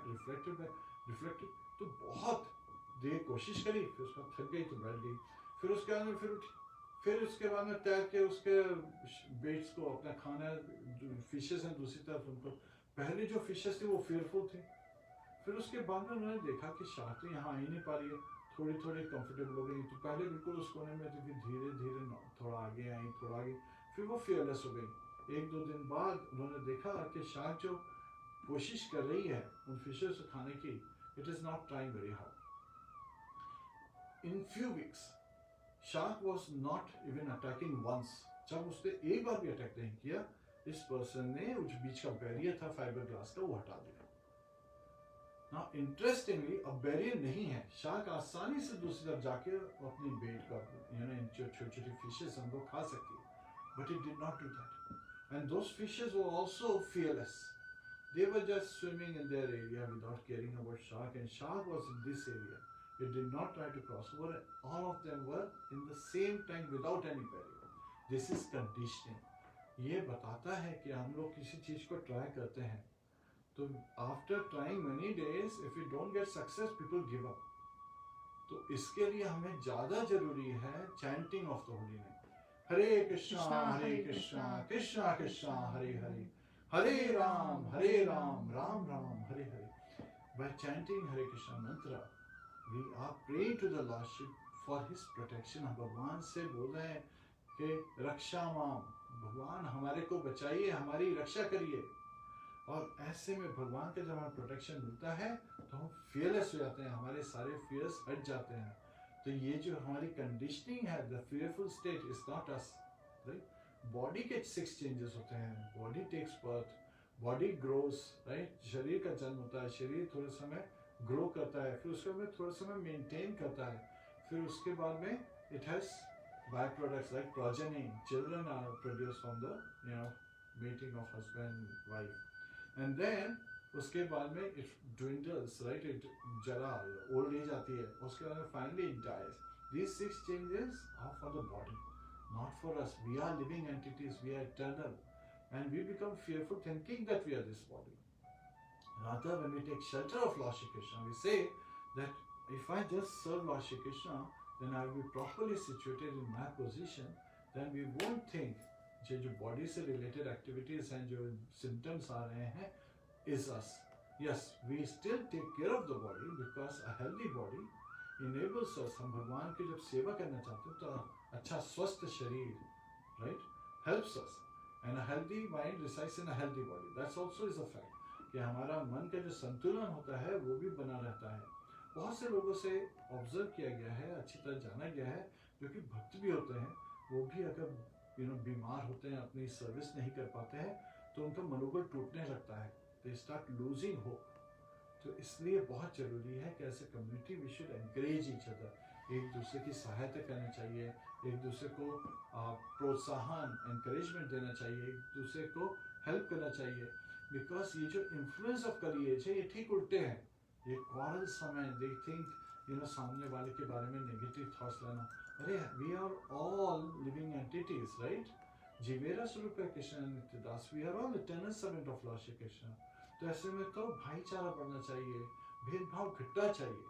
A: तो बहुत देर कोशिश करी, फिर उसका थक गई तो बैठ गई. फिर उसके बाद में फिर उठी, फिर उसके बाद में तैर के उसके बेट्स को अपना खाना, फिशेस हैं दूसरी तरफ, उनको पहले जो फिशेस थी वो फियरफुल थी. फिर उसके बाद में उन्होंने देखा कि शार्क तो यहाँ आ ही नहीं पा रही है, थोड़ी थोड़ी कंफर्टेबल हो गई. तो पहले बिल्कुल उस कोने में थी, धीरे धीरे थोड़ा आगे आई, थोड़ा आगे, फिर वो फियरलेस हो गई. 1-2 दिन बाद उन्होंने देखा कि शार्क जो कोशिश कर रही है उन फिशेस को खाने की, it is not trying very hard. In few weeks shark was not even attacking once. जब उसने एक बार भी अटैक नहीं किया, इस पर्सन ने जो बीच का बैरियर था फाइबर ग्लास का, वो हटा दिया. Now, interestingly, अब बैरियर नहीं है, शार्क आसानी से दूसरी तरफ जाके अपनी बेट का, छोटी छोटी फिशेस उनको खा सकती है. But it did not do that. And those fishes were also fearless. They were just swimming in their area without caring about shark, and shark was in this area. It did not try to cross over. All of them were in the same tank without any peril. This is conditioning. ये बताता है कि हम लोग किसी चीज को try करते हैं तो after trying many days if we don't get success people give up. तो इसके लिए हमें ज्यादा जरूरी है chanting of the holy name. Hare Krishna Krishna Krishna Hare Hare Hare Ram Ram Ram Hare Hare. By chanting Hare Krishna mantra we are praying to the Lordship for his protection. हम भगवान से बोल रहे हैं कि रक्षा माम, भगवान हमारे को बचाइए, हमारी रक्षा करिए. और ऐसे में भगवान का जब हमें प्रोटेक्शन मिलता है तो हम फियरलेस हो जाते हैं, हमारे सारे फियर्स हट जाते हैं. तो ये जो हमारी कंडीशनिंग है, the fearful state is not us, right. Body के 6 चेंजेस होते हैं. Body takes birth, body grows, right. शरीर का जन्म होता है, शरीर थोड़े समय ग्रो करता है, फिर उसके बाद थोड़ा समय मेंटेन करता है, फिर उसके बाद में it has byproducts like progeny. Children are produce from the mating of husband wife, and then उसके बाद में it dwindles, right. It जरा old age आती है, उसके बाद में finally it dies. These 6 changes are for the body, not for us. We are living entities, we are eternal, and we become fearful thinking that we are this body. Rather, when we take shelter of Lord Shri Krishna, we say that if I just serve Lord Shri Krishna, then I will be properly situated in my position. Then we won't think जो body से related activities हैं, जो symptoms आ रहे हैं, is us. Yes, we still take care of the body because a healthy body enables us. हम भगवान की जब सेवा करना चाहते हैं तो अच्छा स्वस्थ शरीर, right, helps us. And a healthy mind resides in a healthy body. That's also is a fact. कि हमारा मन का जो संतुलन होता है वो भी बना रहता है. बहुत से लोगों से ऑब्जर्व किया गया है, अच्छी तरह जाना गया है, जो कि भक्त भी होते हैं, वो भी अगर बीमार होते हैं, अपनी सर्विस नहीं कर पाते हैं, तो उनका मनोबल टूटने लगता है. They start losing hope. तो इसलिए बहुत जरूरी है कि ऐसे community we should encourage each other. एक दूसरे की सहायता करना चाहिए, एक दूसरे को प्रोत्साहन एनकरेजमेंट देना चाहिए, एक दूसरे को हेल्प करना चाहिए. बिकॉज ये जो इन्फ्लुएंस ऑफ कली एज है, ये ठीक उल्टे हैं. ये क्वारल समय, दे थिंक सामने वाले के बारे में नेगेटिव थॉट्स लेना. अरे we are all living entities, right. जीवेरा स्वरूप कृष्ण नित्यदास, we are all eternal servant of Lord Shri Krishna. तो ऐसे में तो भाईचारा बढ़ना चाहिए, भेदभाव घटना चाहिए.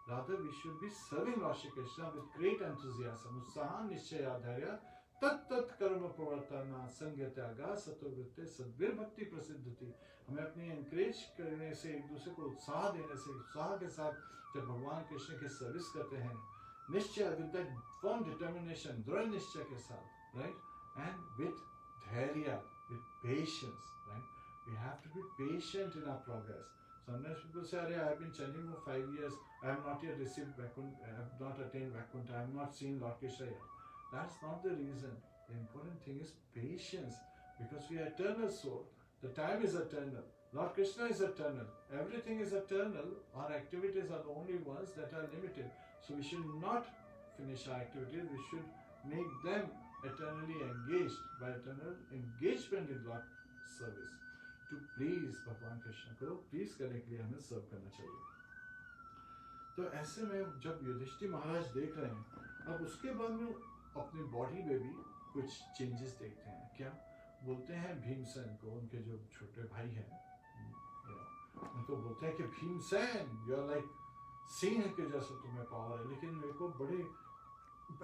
A: Rather we should be serving Lord Shri Krishna with great enthusiasm, उत्साह, निश्चय, धैर्य, तत्त कर्म प्रवर्तना, संग त्यागा, सत्ववृत्ति, सद्वीर भक्ति प्रसिद्धति. हमें अपनी एनकरेज करने से, एक दूसरे को उत्साह देने से, उत्साह के साथ जब भगवान कृष्ण की सर्विस करते हैं, निश्चय विद दैट फर्म डिटर्मिनेशन, दृढ़ निश्चय के साथ, राइट, एंड विद धैर्य, with patience, right. We have to be patient in our progress. Sometimes people say, I have been chanting for 5 years, I have not yet received Vaikuntha, I have not attained Vaikuntha, I have not seen Lord Krishna yet. That's not the reason. The important thing is patience, because we are eternal soul. The time is eternal. Lord Krishna is eternal. Everything is eternal. Our activities are the only ones that are limited. So we should not finish our activities. We should make them eternally engaged by eternal engagement in Lord service. To please भगवान कृष्ण को please करने के लिए हमें सर्व करना चाहिए. तो ऐसे में जब युधिष्ठिर महाराज देख रहे हैं, अब उसके बाद में अपनी बॉडी में भी कुछ चेंजेस देखते हैं. क्या बोलते हैं भीमसेन को, उनके जो छोटे भाई हैं, उनको बोलते हैं कि भीमसेन, यू आर लाइक सिंह के जैसा तुम्हें पावर है, लेकिन मेरे को बड़े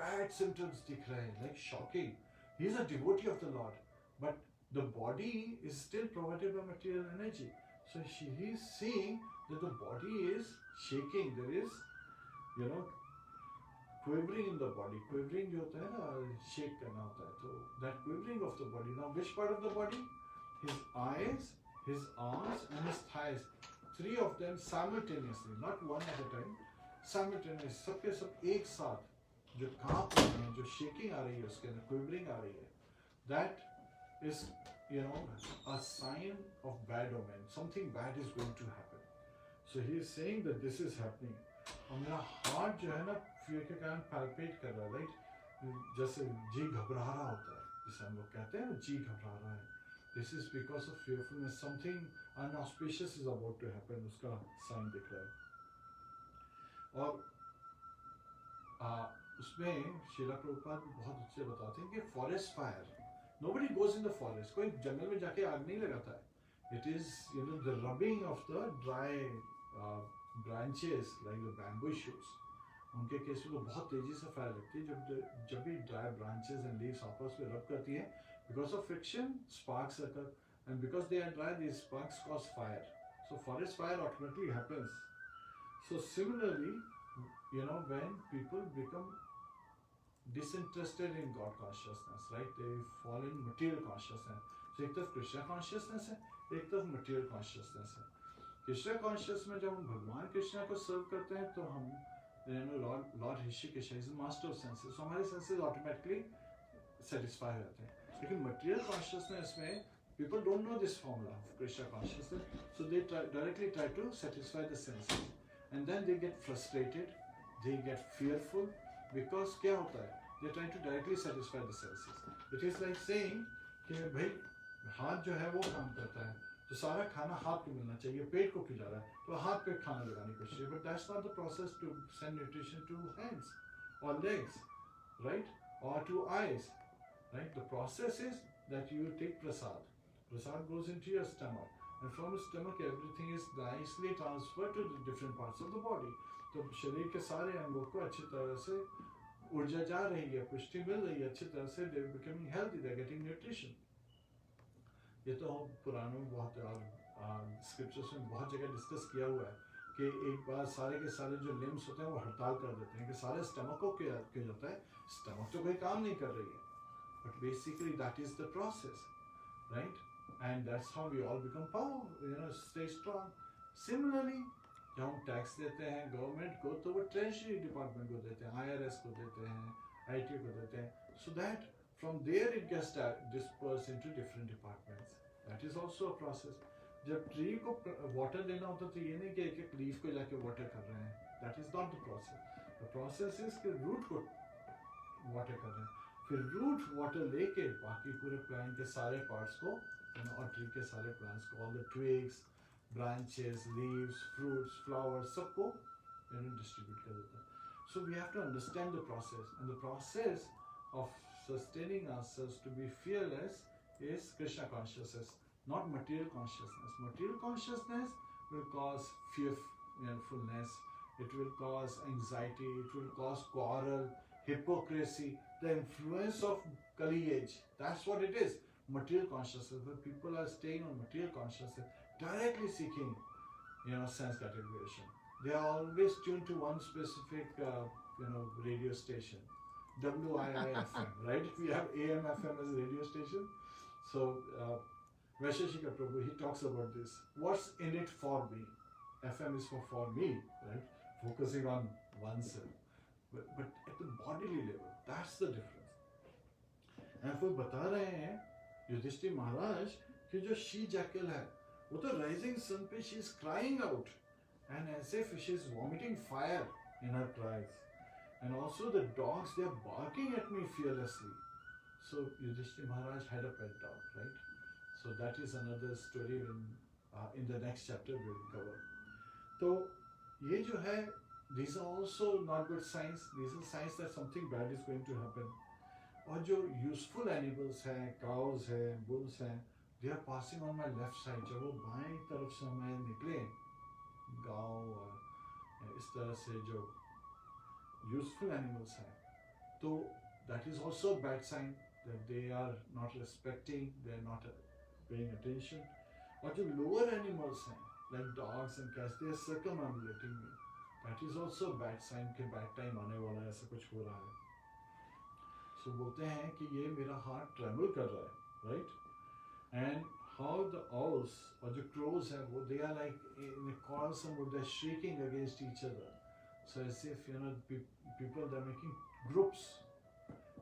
A: बैड सिम्टम्स दिख रहे हैं, like shocking. He is a devotee of the Lord, but the body is still provided by material energy. So he is seeing that the body is shaking. There is, quivering in the body. Quivering जो होता है ना, shake करना होता है. तो that quivering of the body. Now which part of the body? His eyes, his arms and his thighs. 3 of them simultaneously, not one at a time. Simultaneously, सबके सब एक साथ जो कांप रहे हैं, जो shaking आ रही है उसके अंदर, quivering आ रही है. That is a sign of bad omen. Something bad is going to happen. So he is saying that this is happening. और मेरा हार्ट जो है ना fear के कारण palpate कर रहा है, राइट. जैसे जी घबरा रहा होता है, जिसे हम लोग कहते हैं जी घबरा रहा है. This is because of fearfulness. Something unauspicious is about to happen. उसका sign दिख रहा है. और उसमें शीला प्रभुपाद बहुत अच्छे बताते हैं कि forest fire, nobody goes in the forest. कोई जंगल में जाके आग नहीं लगाता है. It is the rubbing of the dry branches like the bamboo shoots. उनके केस में तो बहुत तेजी से फायर लगती है जब भी ड्राई ब्रांचेस एंड लीव्स आपस में रब करती है. Because of friction, sparks occur, and because they are dry, these sparks cause fire. So forest fire automatically happens. So similarly, when people become disinterested in God consciousness, right? They fall in material consciousness. So एक तरफ Krishna consciousness है, एक तरफ material consciousness है. Krishna consciousness में जब हम भगवान कृष्णा को सर्व करते हैं तो हम Lord Rishikesh is the master of senses. So हमारे senses automatically satisfy हो जाते हैं. लेकिन material consciousness में people don't know this formula of Krishna consciousness, so they directly try to satisfy the senses, and then they get frustrated, they get fearful, because क्या होता है? They try to directly satisfy the senses. It is like saying कि भाई हाथ जो है वो काम करता है, तो सारा खाना हाथ को मिलना चाहिए, पेट को खिला रहा है, तो हाथ पे खाना लगाने की कोशिश. But that's not the process to send nutrition to hands or legs, right? Or to eyes. Right? The process is that you take prasad. Prasad goes into your stomach, and from the stomach everything is nicely transferred to the different parts of the body. तो शरीर के सारे अंगों को अच्छी तरह से ऊर्जा जा रही है, पुष्टि मिल रही है, अच्छी तरह से they are becoming healthy, they are getting nutrition. ये तो पुराणों में बहुत और स्क्रिप्चर्स में बहुत जगह डिस्कस किया हुआ है कि एक बार सारे के सारे जो लिम्स होते हैं वो हड़ताल कर देते हैं कि सारे स्टमक को क्या जाता है, स्टमक तो कोई काम नहीं कर रही है. But basically that is the process, right? And that's how we all become powerful, stay strong. Similarly, जब हम टैक्स देते हैं गवर्नमेंट को तो वो ट्रेजरी डिपार्टमेंट को देते हैं, IRS को देते हैं, IT को देते हैं, so that from there it gets dispersed into different departments. That is also a process. जब ट्री को वाटर देना होता तो ये नहीं कि एक एक लीफ को जाके वाटर कर रहे हैं. That is not the process. The process is कि रूट को वाटर कर रहे हैं, फिर रूट वाटर लेके बाकी पूरे प्लांट के सारे पार्ट्स को और ट्री के सारे प्लांट्स को, all the twigs, branches, leaves, fruits, flowers, सबको डिस्ट्रीब्यूट कर देता है. So we have to understand the process, and the process of sustaining ourselves to be fearless is Krishna consciousness, not material consciousness. Material consciousness will cause fearfulness, it will cause anxiety, it will cause quarrel, hypocrisy, the influence of Kali age. That's what it is. Material consciousness. When people are staying on material consciousness, directly seeking, sense gratification, they are always tuned to one specific, radio station, WIIFM, right? We have AM, FM as a radio station. So, Vaisheshika Prabhu, he talks about this. What's in it for me? FM is for me, right? Focusing on oneself. But at the bodily level, that's the difference. And फिर बता रहे हैं युधिष्ठिर महाराज कि जो she jackal है, वो तो rising sun पे she is crying out, and as if she is vomiting fire in her cries. And also the dogs, they are barking at me fearlessly. So Yudhishthira Maharaj had a pet dog, right? So that is another story in the next chapter we will cover. तो ये जो है, these are also not good signs. These are signs that something bad is going to happen. और जो useful animals हैं, cows हैं, bulls हैं, they are passing on my left side. जब वो बाएं तरफ से हमें निकले, गांव और इस तरह से जो useful animals हैं, तो that is also a bad sign that they are not respecting, they are not paying attention. और जो lower animals हैं, like dogs and cats, they are circumambulating me. That is also a bad sign कि bad time आने वाला है, ऐसा कुछ हो रहा है. So बोलते हैं कि ये मेरा heart tremble कर रहा है, right? And how the owls or the crows हैं, वो they are like in a quarrelsome mood, they are shrieking against each other. So as if people they are making groups.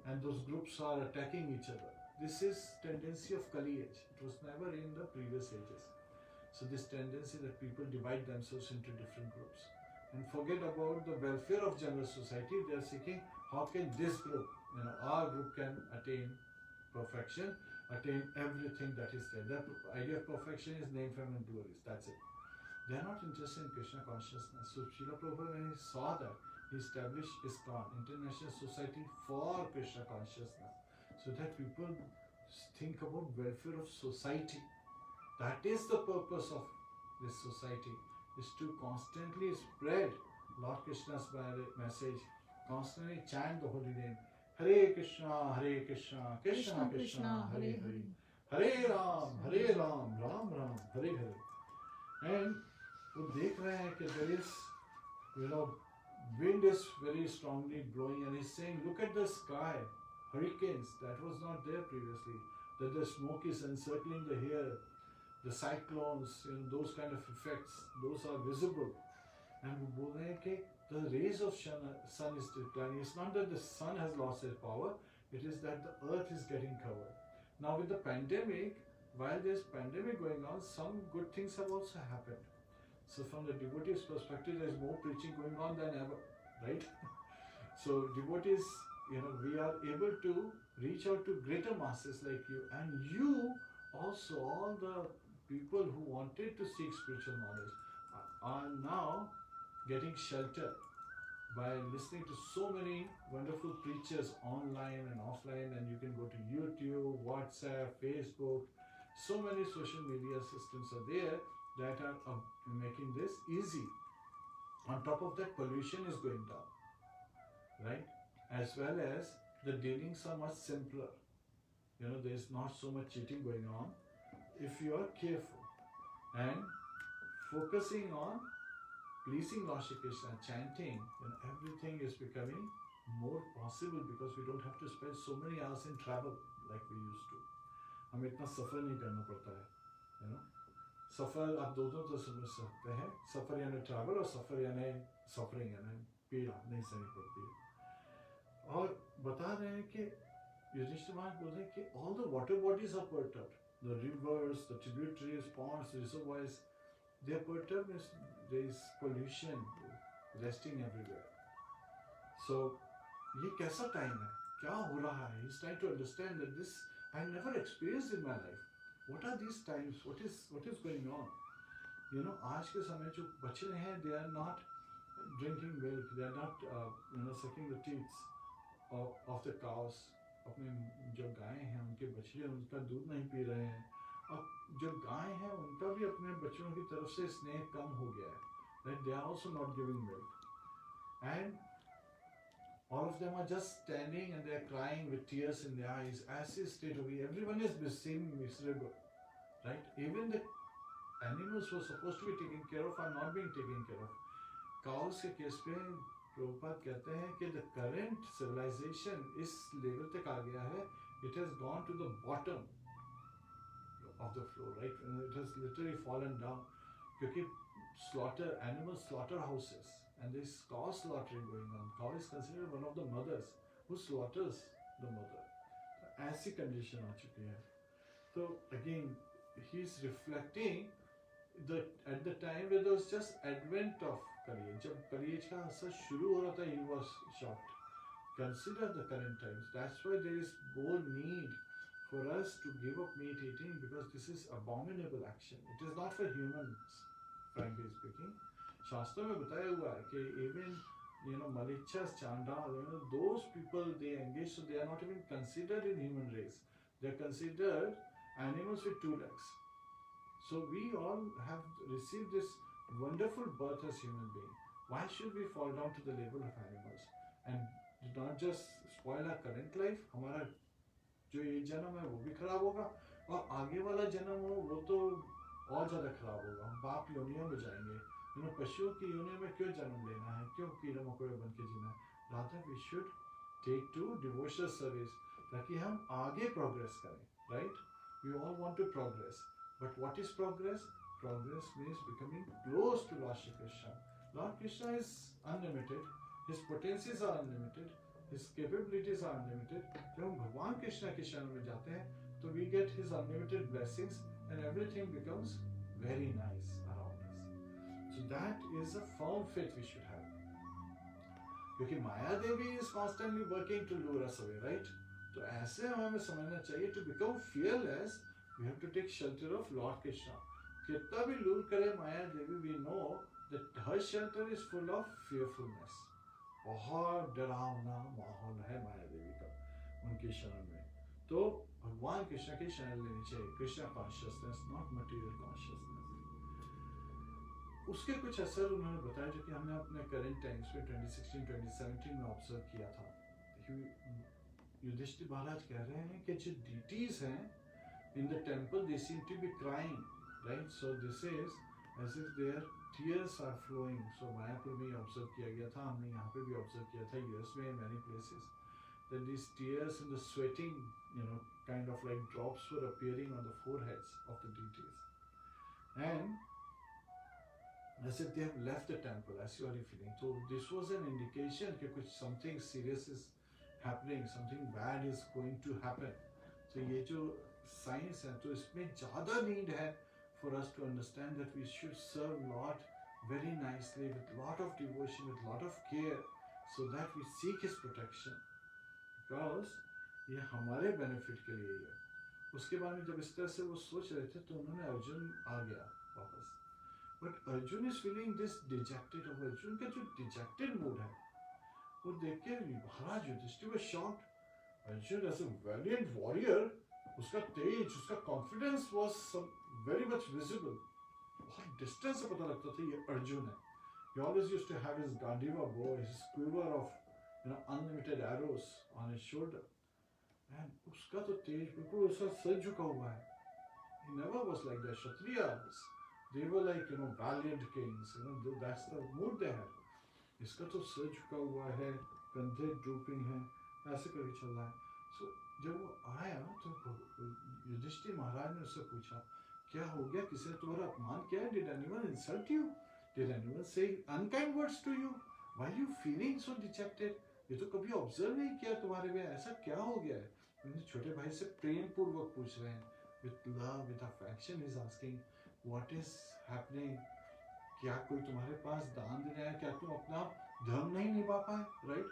A: And those groups are attacking each other. This is tendency of Kali age. It was never in the previous ages. So this tendency that people divide themselves into different groups and forget about the welfare of general society. They are seeking how can this group, our group can attain perfection, attain everything that is there. The idea of perfection is name, fame, and glories. That's it. They are not interested in Krishna consciousness. So Srila Prabhupada, when he saw that, he established ISKCON, International Society for Krishna Consciousness, so that people think about welfare of society. That is the purpose of this society, is to constantly spread Lord Krishna's message, constantly chant the holy name. Hare Krishna, Krishna Krishna, Hare Hare. Hare Ram, Ram Ram, Hare Hare. And वो देख रहे हैं कि there is, wind is very strongly blowing, and he's saying, look at the sky, hurricanes, that was not there previously, that the smoke is encircling the air, the cyclones, those kind of effects, those are visible. And वो बोल रहे हैं कि the rays of sun is declining. It's not that the sun has lost its power, it is that the earth is getting covered. Now with the pandemic, while there's pandemic going on, some good things have also happened. So from the devotees' perspective, there's more preaching going on than ever, right? So devotees, we are able to reach out to greater masses like you, and you also, all the people who wanted to seek spiritual knowledge are now getting shelter by listening to so many wonderful preachers online and offline, and you can go to YouTube, WhatsApp, Facebook. So many social media systems are there that are making this easy. On top of that, pollution is going down, right? As well as the dealings are much simpler. There's not so much cheating going on if you are careful and focusing on pleasing Lord Shri Krishna, chanting, everything is becoming more possible because we don't have to spend so many hours in travel like we used to. हमें इतना सफर नहीं करना पड़ता है, सफर आप दोनों तो समझ सकते हैं, सफर यानी ट्रैवल और सफर यानी सफरिंग यानी पीड़ा नहीं सहनी पड़ती है। और बता रहे हैं कि युधिष्ठिर महाराज बोल रहे हैं कि all the water bodies are perturbed, the rivers, the tributaries, ponds, reservoirs, they are perturbed. There is pollution resting everywhere. So ये कैसा टाइम है, क्या हो रहा है? He's trying to understand that this I never experienced in my life. What are these times? What is going on? आज के समय जो बच्चे हैं, they are not drinking milk, they are not sucking the teats of the cows. अपने जो गाय हैं उनके बछड़े उनका दूध नहीं पी रहे हैं. अब जो गाय हैं उनका भी अपने बच्चों की तरफ से स्नेह कम हो गया है. That they are also not giving milk, and all of them are just standing and they are crying with tears in their eyes as is state of everyone is miserable, right? Even the animals who are supposed to be taken care of are not being taken care of. Cows के case पे प्रभुपाद कहते हैं कि the current civilization इस level तक आ गया है, it has gone to the bottom of the floor, right? And it has literally fallen down क्योंकि animal slaughterhouses and there is cow slaughtering going on. Cow is considered one of the mothers who slaughters the mother. ऐसी condition आ चुकी है. So again, he's reflecting at the time where there was just advent of Kali. जब Kali का असर शुरू हो रहा था, he was shocked. Consider the current times. That's why there is more need for us to give up meat eating, because this is abominable action. It is not for humans, frankly speaking. शास्त्र में बताया हुआ है कि even Malichas, Chandal, those people they engage, so they are not even considered in human race. They are considered animals with two legs. So we all have received this wonderful birth as human beings. Why should we fall down to the level of animals and not just spoil our current life? हमारा जो ये जन्म है वो भी खराब होगा, और आगे वाला जन्म हो वो तो और ज़्यादा खराब होगा. हम पाप योनियों में जाएंगे. पशुओं की योनियों में क्यों जन्म लेना है, क्यों कीड़े मकोड़े बन के जीना है? Rather we should take to devotional service ताकि हम आगे progress करें, right? We all want to progress, but what is progress? Progress means becoming close to Lord Shri Krishna. Lord Krishna is unlimited, his potencies are unlimited, his capabilities are unlimited. जब हम भगवान कृष्ण के शरण में जाते हैं तो we get his unlimited blessings and everything becomes very nice around us. So that is a firm faith we should have. क्योंकि माया देवी is constantly working to lure us away, right? तो ऐसे हमें समझना चाहिए, to become fearless we have to take shelter of Lord Krishna. कितना भी lure करे Maya Devi, we know that her shelter is full of fearfulness. बहुत डरावना माहौल है माया देवी का उनके शरण में. तो भगवान कृष्ण की शरण लेनी चाहिए. Krishna consciousness, not material consciousness. उसके कुछ असर उन्होंने बताया जो कि हमने अपने करंट टाइम्स में 2016-2017 में ऑब्जर्व किया था. युधिष्ठिर महाराज कह रहे हैं कि जो डीटीज हैं in the temple, they seem to be crying, right. So this is as if their tears are flowing. So Mayapur में ऑब्जर्व किया गया था, हमने यहाँ पे भी ऑब्जर्व किया था, यूएस में, many places, that these tears and the sweating, kind of like drops were appearing on the foreheads of the deities. And as if they have left the temple, as you are feeling. So this was an indication that something serious is happening, something bad is going to happen. So ये जो signs है, तो इसमें ज़्यादा need है for us to understand that we should serve Lord very nicely, with lot of devotion, with lot of care, so that we seek His protection. Because ये हमारे benefit के लिए ही है. उसके बाद में जब इस तरह से वो सोच रहे थे तो उन्होंने अर्जुन आ गया वापस. But Arjun is feeling this dejected. और अर्जुन का जो डिजेक्टेड मूड है वो देख के Maharaj Yudhishthira were shocked. Arjun as a valiant warrior, उसका तेज, उसका confidence was very much visible. बहुत डिस्टेंस से पता लगता था ये अर्जुन है. He always used to have his Gandiva bow, his quiver of unlimited arrows on his shoulder. And उसका तो तेज बिल्कुल उसका सर झुका हुआ है. He never was like that. Kshatriyas, they were like valiant kings. That's the mood they had. इसका तो sir झुका हुआ है, कंधे drooping हैं, ऐसे करके चल रहा है. So जब वो आया तो युधिष्ठिर महाराज ने उससे पूछा, क्या हो गया, किसी ने तुम्हारा अपमान किया? Did anyone insult you? Did anyone say unkind words to you? Why are you feeling so dejected? ये तो कभी ऑब्जर्व नहीं किया तुम्हारे में, ऐसा क्या हो गया है? छोटे भाई से प्रेम पूर्वक पूछ रहे हैं, with love, with affection, he's asking, what is happening? क्या कोई तुम्हारे पास दान दे रहा है? क्या तुम अपना धर्म नहीं निभा पाए, right?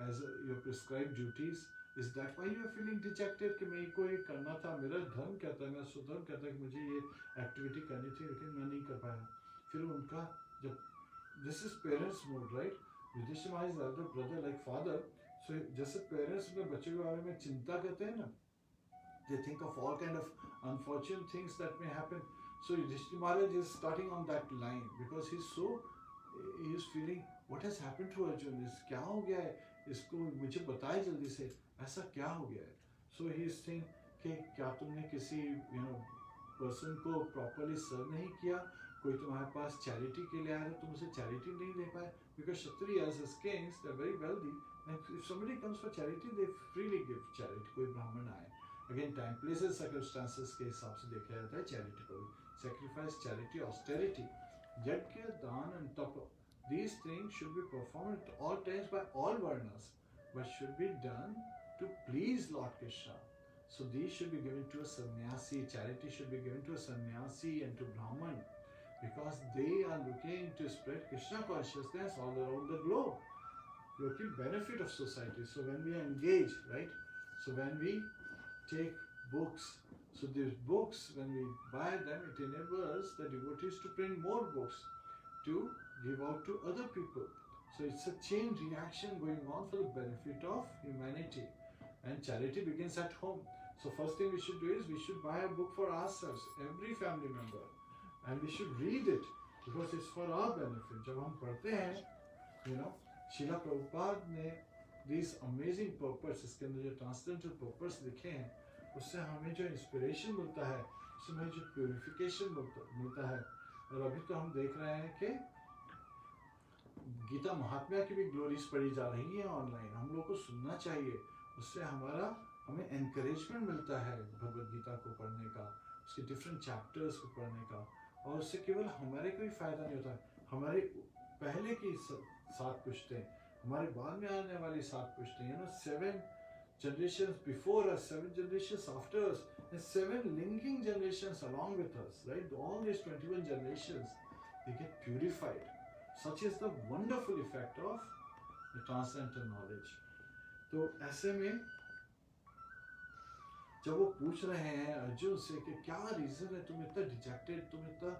A: As your prescribed duties, is that why you are feeling dejected? कि मेरे को ये करना था, मेरा धर्म कहता है, मेरा स्वधर्म कहता है कि मुझे ये एक्टिविटी करनी थी, लेकिन मैं नहीं कर पाया. फिर उनका जब this is parents mode, right? Yudhishthir Maharaj elder brother like father. So जैसे parents अपने बच्चे के बारे में चिंता करते हैं ना, they think of all kind of unfortunate things that may happen. So Yudhishthira Maharaj is starting on that line because he is feeling what has happened to Arjun. इस क्या हो गया है? इसको मुझे बताए जल्दी से, ऐसा क्या हो गया है? So he is saying कि क्या तुमने किसी person को properly serve नहीं किया? कोई तुम्हारे पास चैरिटी के लिए आया तो तुम उसे चैरिटी नहीं दे पाए? Because Kshatriyas as kings, they are very wealthy, and if somebody comes for charity, they freely give charity. कोई ब्राह्मण आए, again time, places, circumstances के हिसाब से देखा जाता है charity को भी. Sacrifice, charity, austerity, yajna, दान and tapa. These things should be performed at all times by all varnas, but should be done to please Lord Krishna. So these should be given to a sannyasi. Charity should be given to a sannyasi and to Brahman, because they are looking to spread Krishna consciousness all around the globe, looking benefit of society. So when we engage, right? So when we take books, so these books, when we buy them, it enables the devotees to print more books to give out to other people. So it's a chain reaction going on for the benefit of humanity. And charity begins at home. So first thing we should do is we should buy a book for ourselves, every family member. And we should read it because it's for our benefit. जब हम पढ़ते हैं, Srila Prabhupada ने these amazing purpose, इसके अंदर जो transcendental purpose लिखे हैं, उससे हमें जो inspiration मिलता है, उससे हमें जो purification मिलता है. और अभी तो हम देख रहे हैं कि गीता महात्म्य की भी ग्लोरीज पढ़ी जा रही है ऑनलाइन. हम लोग को सुनना चाहिए, उससे हमें encouragement मिलता है भगवद गीता को पढ़ने का, उसके different chapters को पढ़ने का. और उससे केवल हमारे को ही फायदा नहीं होता, हमारे पहले की 7 पुश्तें, हमारे बाद में आने वाली 7 पुश्तें, 7 generations before us, 7 generations after us, and 7 linking generations along with us, right? All these 21 generations, they get purified. Such is the wonderful effect of the transcendental knowledge. तो ऐसे में जब वो पूछ रहे हैं अर्जुन से कि क्या रीजन है तुम इतना डिजेक्टेड, तुम इतना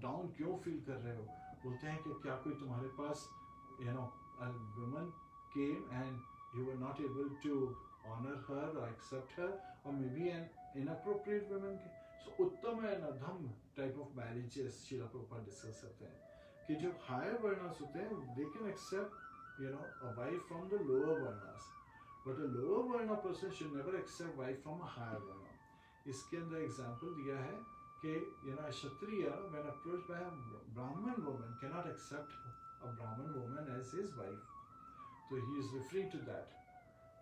A: डाउन क्यों फील कर रहे हो, बोलते हैं कि क्या कोई तुम्हारे पास a woman came and you were not able to honor her or accept her, or maybe an inappropriate woman came. So उत्तम and अधम type of marriages Srila Prabhupada discuss करते हैं कि जो higher varnas होते हैं they can accept a wife from the lower varnas, but a lower varna person should never accept wife from a higher varna. इसके अंदर example दिया है कि a Kshatriya when approached by a Brahman woman cannot accept a Brahman woman as his wife. So he is referring to that,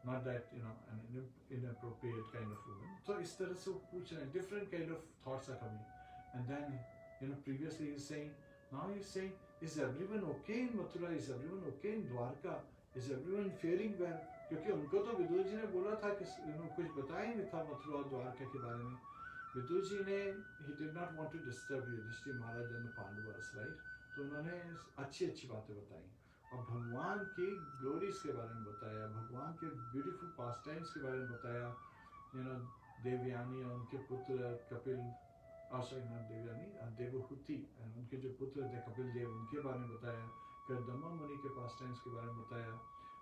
A: not that an inappropriate kind of woman. So इस तरह से वो पूछ रहे हैं, different kind of thoughts are coming, and then previously he's saying, now he's saying, is everyone okay in Mathura? Is everyone okay in Dwarka? Is everyone faring well? क्योंकि उनको तो विदुर जी ने बोला था कि कुछ बताया ही नहीं था मथुरा और द्वारका के बारे में. विदुर जी ने he did not want to disturb Yudhishthir Maharaj and the Pandavas, right? तो उन्होंने अच्छी अच्छी बातें बताई और भगवान की ग्लोरीज के बारे में बताया, भगवान के ब्यूटीफुल पास्ट टाइम्स के बारे में बताया. देवयानी और उनके पुत्र कपिल, देवहूति, उनके जो पुत्र थे कपिल देव, उनके बारे में बताया. कर्दमा मुनि के पास्ट टाइम्स के बारे में बताया.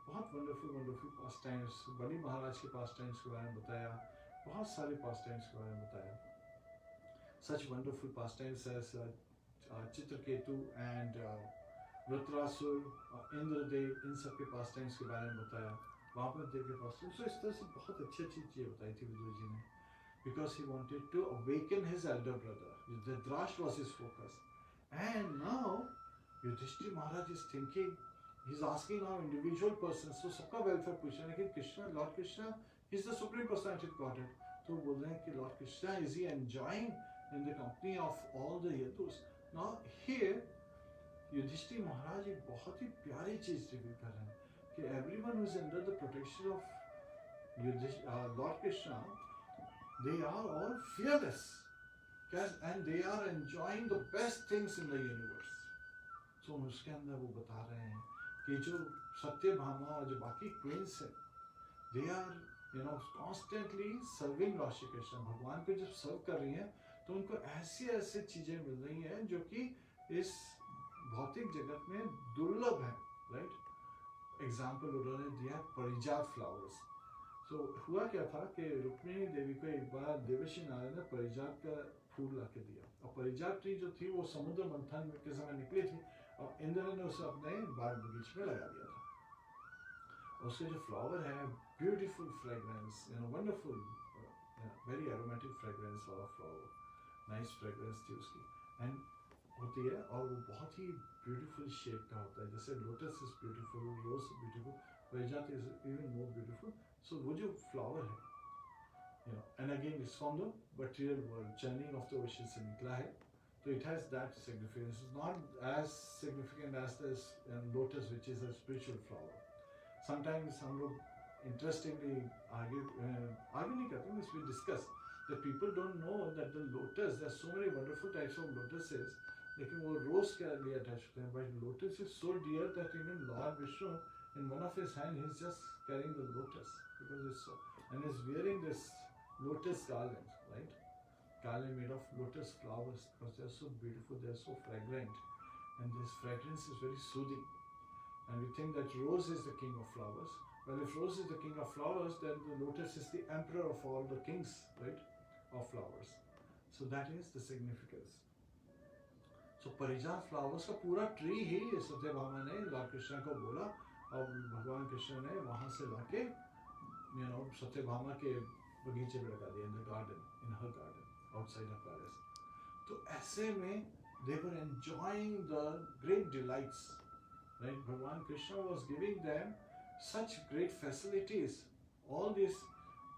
A: बहुत वंडरफुल पास्ट टाइम्स, बलि महाराज के पास्ट टाइम्स के बारे में बताया. बहुत सारे पास्ट टाइम्स के बारे में बताया. Such wonderful pastimes as Chitraketu and Vritrasura, Indradev, इन सब के pastimes के बारे में बताया. वामन देव के pastimes. So इस तरह से बहुत अच्छी चीजें बताई थी विदुर जी ने, because he wanted to awaken his elder brother. Dhritarashtra was his focus, and now Yudhishthir Maharaj is thinking, he's asking now individual persons, so सबका welfare पूछ रहे हैं कि Krishna, Lord Krishna, is the supreme personality of Godhead. तो बोल रहे हैं कि Lord Krishna, is he enjoying in the company of all the Yadus? Now here Yudhishthir Maharaj एक बहुत ही प्यारी चीज रिवील कर रहे हैं कि everyone who is under the protection of Lord Krishna, they are all fearless, and they are enjoying the best things in the universe. So उसके अंदर वो बता रहे हैं कि जो सत्यभामा और जो बाकी क्वींस है, they are constantly serving Lord Shri Krishna. भगवान को जब सर्व कर रही हैं तो उनको ऐसी ऐसी चीजें मिल रही हैं जो कि इस भौतिक जगत में दुर्लभ है, राइट? एग्जाम्पल उन्होंने दिया परिजात फ्लावर्स. तो हुआ क्या था कि रुक्मिणी देवी को एक बार देवर्षि नारद ने परिजात का फूल ला के दिया, और परिजात ट्री जो थी वो समुद्र मंथन के समय निकली थी और इंद्र ने उसे अपने बाग बगीचे में लगा दिया था. उसके जो फ्लावर है, beautiful fragrance, wonderful, very aromatic fragrance वाला फ्लावर, नाइस फ्रेग्रेंस थी उसकी, एंड होती है, और वो बहुत ही ब्यूटीफुल शेप का होता है, जैसे lotus is beautiful, rose beautiful, parijat is even more beautiful. So वो जो फ्लावर है, and again it's from the material world, churning of the ocean से निकला है, तो it has that significance. It's not as significant as this lotus which is a spiritual flower. Sometimes हम लोग interestingly आगे नहीं करते, means we discuss that people don't know that the lotus, there are so many wonderful types of lotuses, लेकिन वो रोज के लिए attach होते हैं. But lotus is so dear that even Lord Vishnu, in one of his hand, he's just carrying the lotus because it's so, and he's wearing this lotus garland, right? Garland made of lotus flowers because they are so beautiful, they are so fragrant, and this fragrance is very soothing. And we think that rose is the king of flowers. Well, if rose is the king of flowers, then the lotus is the emperor of all the kings, right? Of flowers. So that is the significance. So Parijat flowers का पूरा tree ही सत्यभामा ने Lord Krishna को बोला, और भगवान कृष्ण ने वहां से लाके सत्यभामा के बगीचे में लगा दिया, in the garden, in her garden, outside her palace. तो ऐसे में they were enjoying the great delights, right? Bhagwan Krishna was giving them such great facilities. All these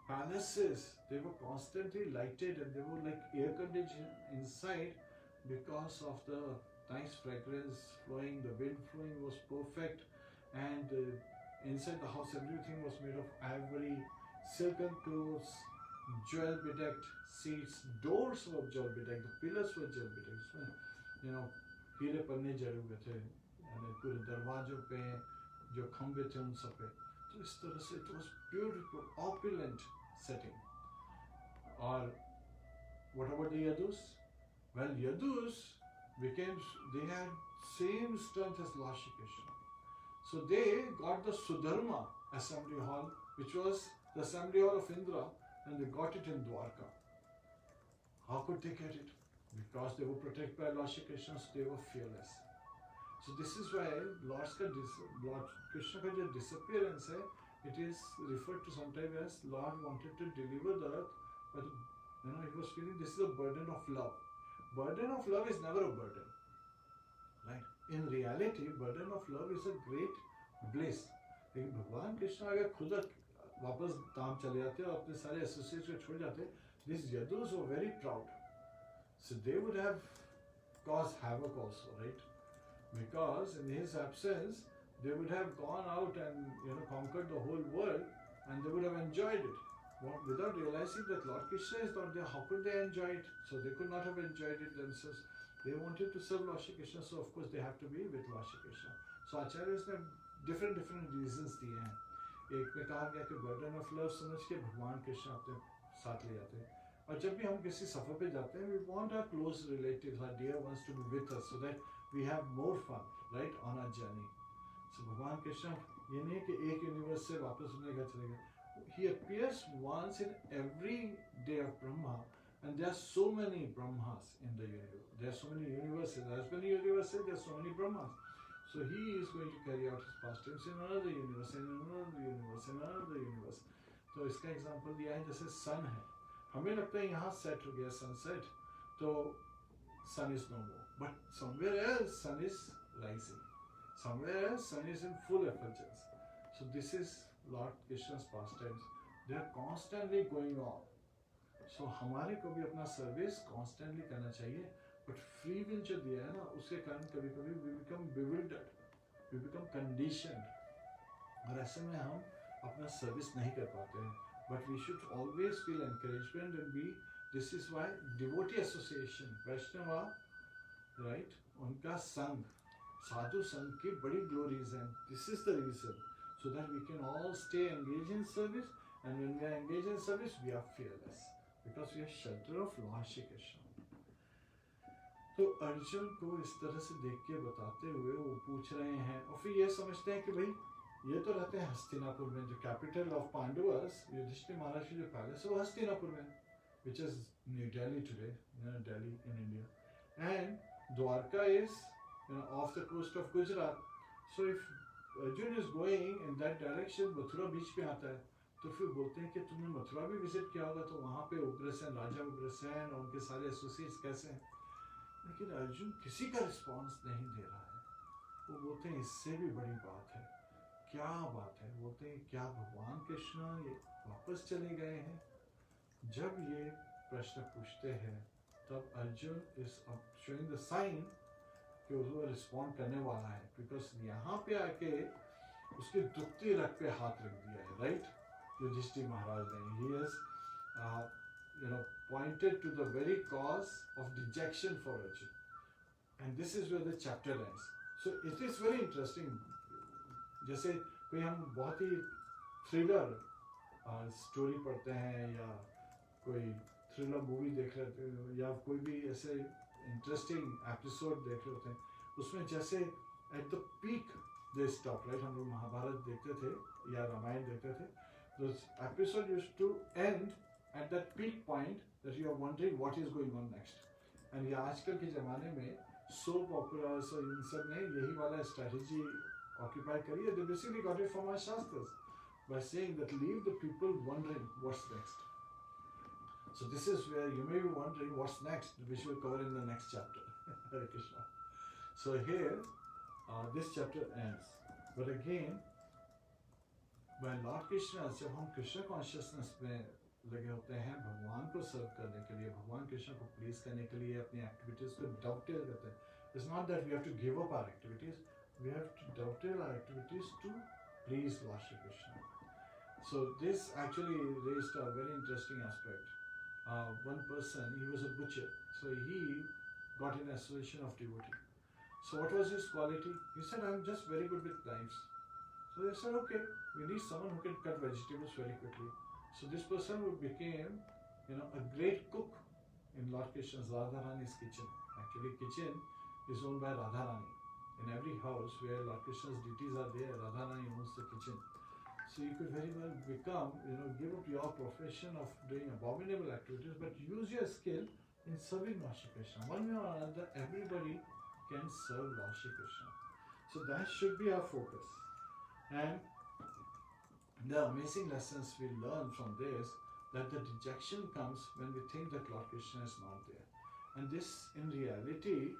A: palaces, they were constantly lighted and they were like air conditioned inside because of the nice fragrance flowing, the wind flowing was perfect, and inside the house everything was made of ivory, silken clothes, jewel bedecked seats, doors were jewel bedecked, the pillars were jewel bedecked, हीरे पन्ने जड़े हुए थे, पूरे दरवाजों पे जो खंभे थे उन सब पे. तो इस तरह से it was beautiful, opulent setting. Or what about the Yadus? Well, Yadus they had same strength as Lord Shri Krishna. So they got the Sudharma assembly hall, which was the assembly hall of Indra, and they got it in Dwarka. How could they get it? Because they were protected by Lord Shri Krishna, so they were fearless. So this is why Lord Krishna ka jo disappearance hai, it is referred to sometimes as Lord wanted to deliver the earth, but he was feeling this is a burden of love. Burden of love is never a burden, right? In reality, burden of love is a great bliss. लेकिन भगवान कृष्ण अगर खुद वापस धाम चले जाते और अपने सारे एसोसिएट्स को छोड़ जाते, these Yadus were very proud. So they would have caused havoc also, right? Because in his absence, they would have gone out and conquered the whole world, and they would have enjoyed it. Without realizing that Lord Krishna is not there, how could they enjoy it? So they could not have enjoyed it themselves. They wanted to serve Lord Shri Krishna, so of course they have to be with Lord Shri Krishna. So Acharyas ने different reasons दिए हैं. एक में कहा गया कि burden of love समझ के भगवान कृष्ण अपने साथ ले जाते हैं. और जब भी हम किसी सफर पे जाते हैं, we want our close relatives, our dear ones to be with us, so that we have more fun, right, on our journey. So भगवान कृष्ण ये नहीं कि एक यूनिवर्स से वापस अपने घर चले गए. He appears once in every day of Brahma, and there are so many Brahmas in the universe. There are so many universes. As many universes, there are so many Brahmas. So he is going to carry out his pastimes in another universe, in another universe, in another universe. तो इसका example दिया है जैसे सन है. हमें लगता है यहाँ सेट हो गया सनसेट, तो sun is no more. But somewhere else, sun is rising. Somewhere else, sun is in full effulgence. So this is Lord Krishna's pastimes. They are constantly going on. So हमारे को भी अपना service constantly करना चाहिए. But free will जो दिया है ना, उसके कारण कभी-कभी we become bewildered, we become conditioned. और ऐसे में हम अपना सर्विस नहीं कर पाते हैं. But we should always feel encouragement and be. This is why devotee association, Vaishnava, right? उनका संग, साधु संग की बड़ी glories हैं. This is the reason, so that we can all stay engaged in service, and when we are engaged in service, we are fearless because we are shelter of Lord Shri Krishna. तो अर्जुन को इस तरह से देख के बताते हुए वो पूछ रहे हैं, और फिर ये समझते हैं कि भाई ये तो रहते हैं हस्तिनापुर में, जो कैपिटल ऑफ पांडवास, युधिष्ठिर महाराज की जो पैलेस है वो हस्तिनापुर में, which is New Delhi today, Delhi in India, and Dwarka is off the coast of Gujarat. So if Arjun is going in that direction, Mathura बीच पे आता है, तो फिर बोलते हैं कि तुमने मथुरा भी विजिट किया होगा, तो वहाँ पे उग्रसेन, राजा उग्रसेन और उनके सारे एसोसिएट्स कैसे हैं. लेकिन अर्जुन किसी का रिस्पॉन्स नहीं दे रहा है. वो बोलते हैं इससे भी बड़ी बात है. क्या बात है? बोलते हैं क्या भगवान कृष्ण ये वापस चले गए हैं? जब ये प्रश्न पूछते हैं तब Arjun is showing the sign कि वो रिस्पॉन्ड करने वाला है, बिकॉज यहाँ पे आके उसके दुखती रग पे हाथ रख दिया है, राइट? युधिष्ठिर महाराज ने, he has pointed to the very cause of dejection for Arjun, and this is where the chapter ends. So it is very interesting. जैसे कोई हम बहुत ही थ्रिलर स्टोरी पढ़ते हैं या कोई थ्रिलर मूवी देख रहे हैं या कोई भी ऐसे इंटरेस्टिंग एपिसोड देख रहे होते हैं, उसमें जैसे at the peak they stop, right? हम लोग महाभारत देखते थे या रामायण देखते थे, those episode used to end at that peak point that you are wondering what is going on next. And ये आजकल के ज़माने में soap operas और इन सब ने यही वाला strategy occupy करी है. They basically got it from our shastras by saying that leave the people wondering what's next. So this is where you may be wondering what's next, which we'll cover in the next chapter. Hare Krishna. So here, this chapter ends. But again, when Lord Krishna, जब हम Krishna consciousness में लगे होते हैं, भगवान को सर्व करने के लिए, भगवान कृष्ण को प्लीज करने के लिए अपनी एक्टिविटीज को डॉवटेल करते हैं. It's not that we have to give up our activities, we have to dovetail our activities to please Lord Shri Krishna. So this actually raised a very interesting aspect. One person, he was a butcher, so he got in association of devotee. So what was his quality? He said, I'm just very good with knives. So they said, okay, we need someone who can cut vegetables very quickly. So this person became, a great cook in Lord Krishna's Radharani's kitchen. Actually, kitchen is owned by Radharani. In every house where Lord Krishna's deities are there, Radharani owns the kitchen. So you could very well become, give up your profession of doing abominable activities, but use your skill in serving Lord Shri Krishna. One way or another, everybody can serve Lord Shri Krishna. So that should be our focus. And the amazing lessons we learn from this, that the dejection comes when we think that Lord Krishna is not there. And this, in reality,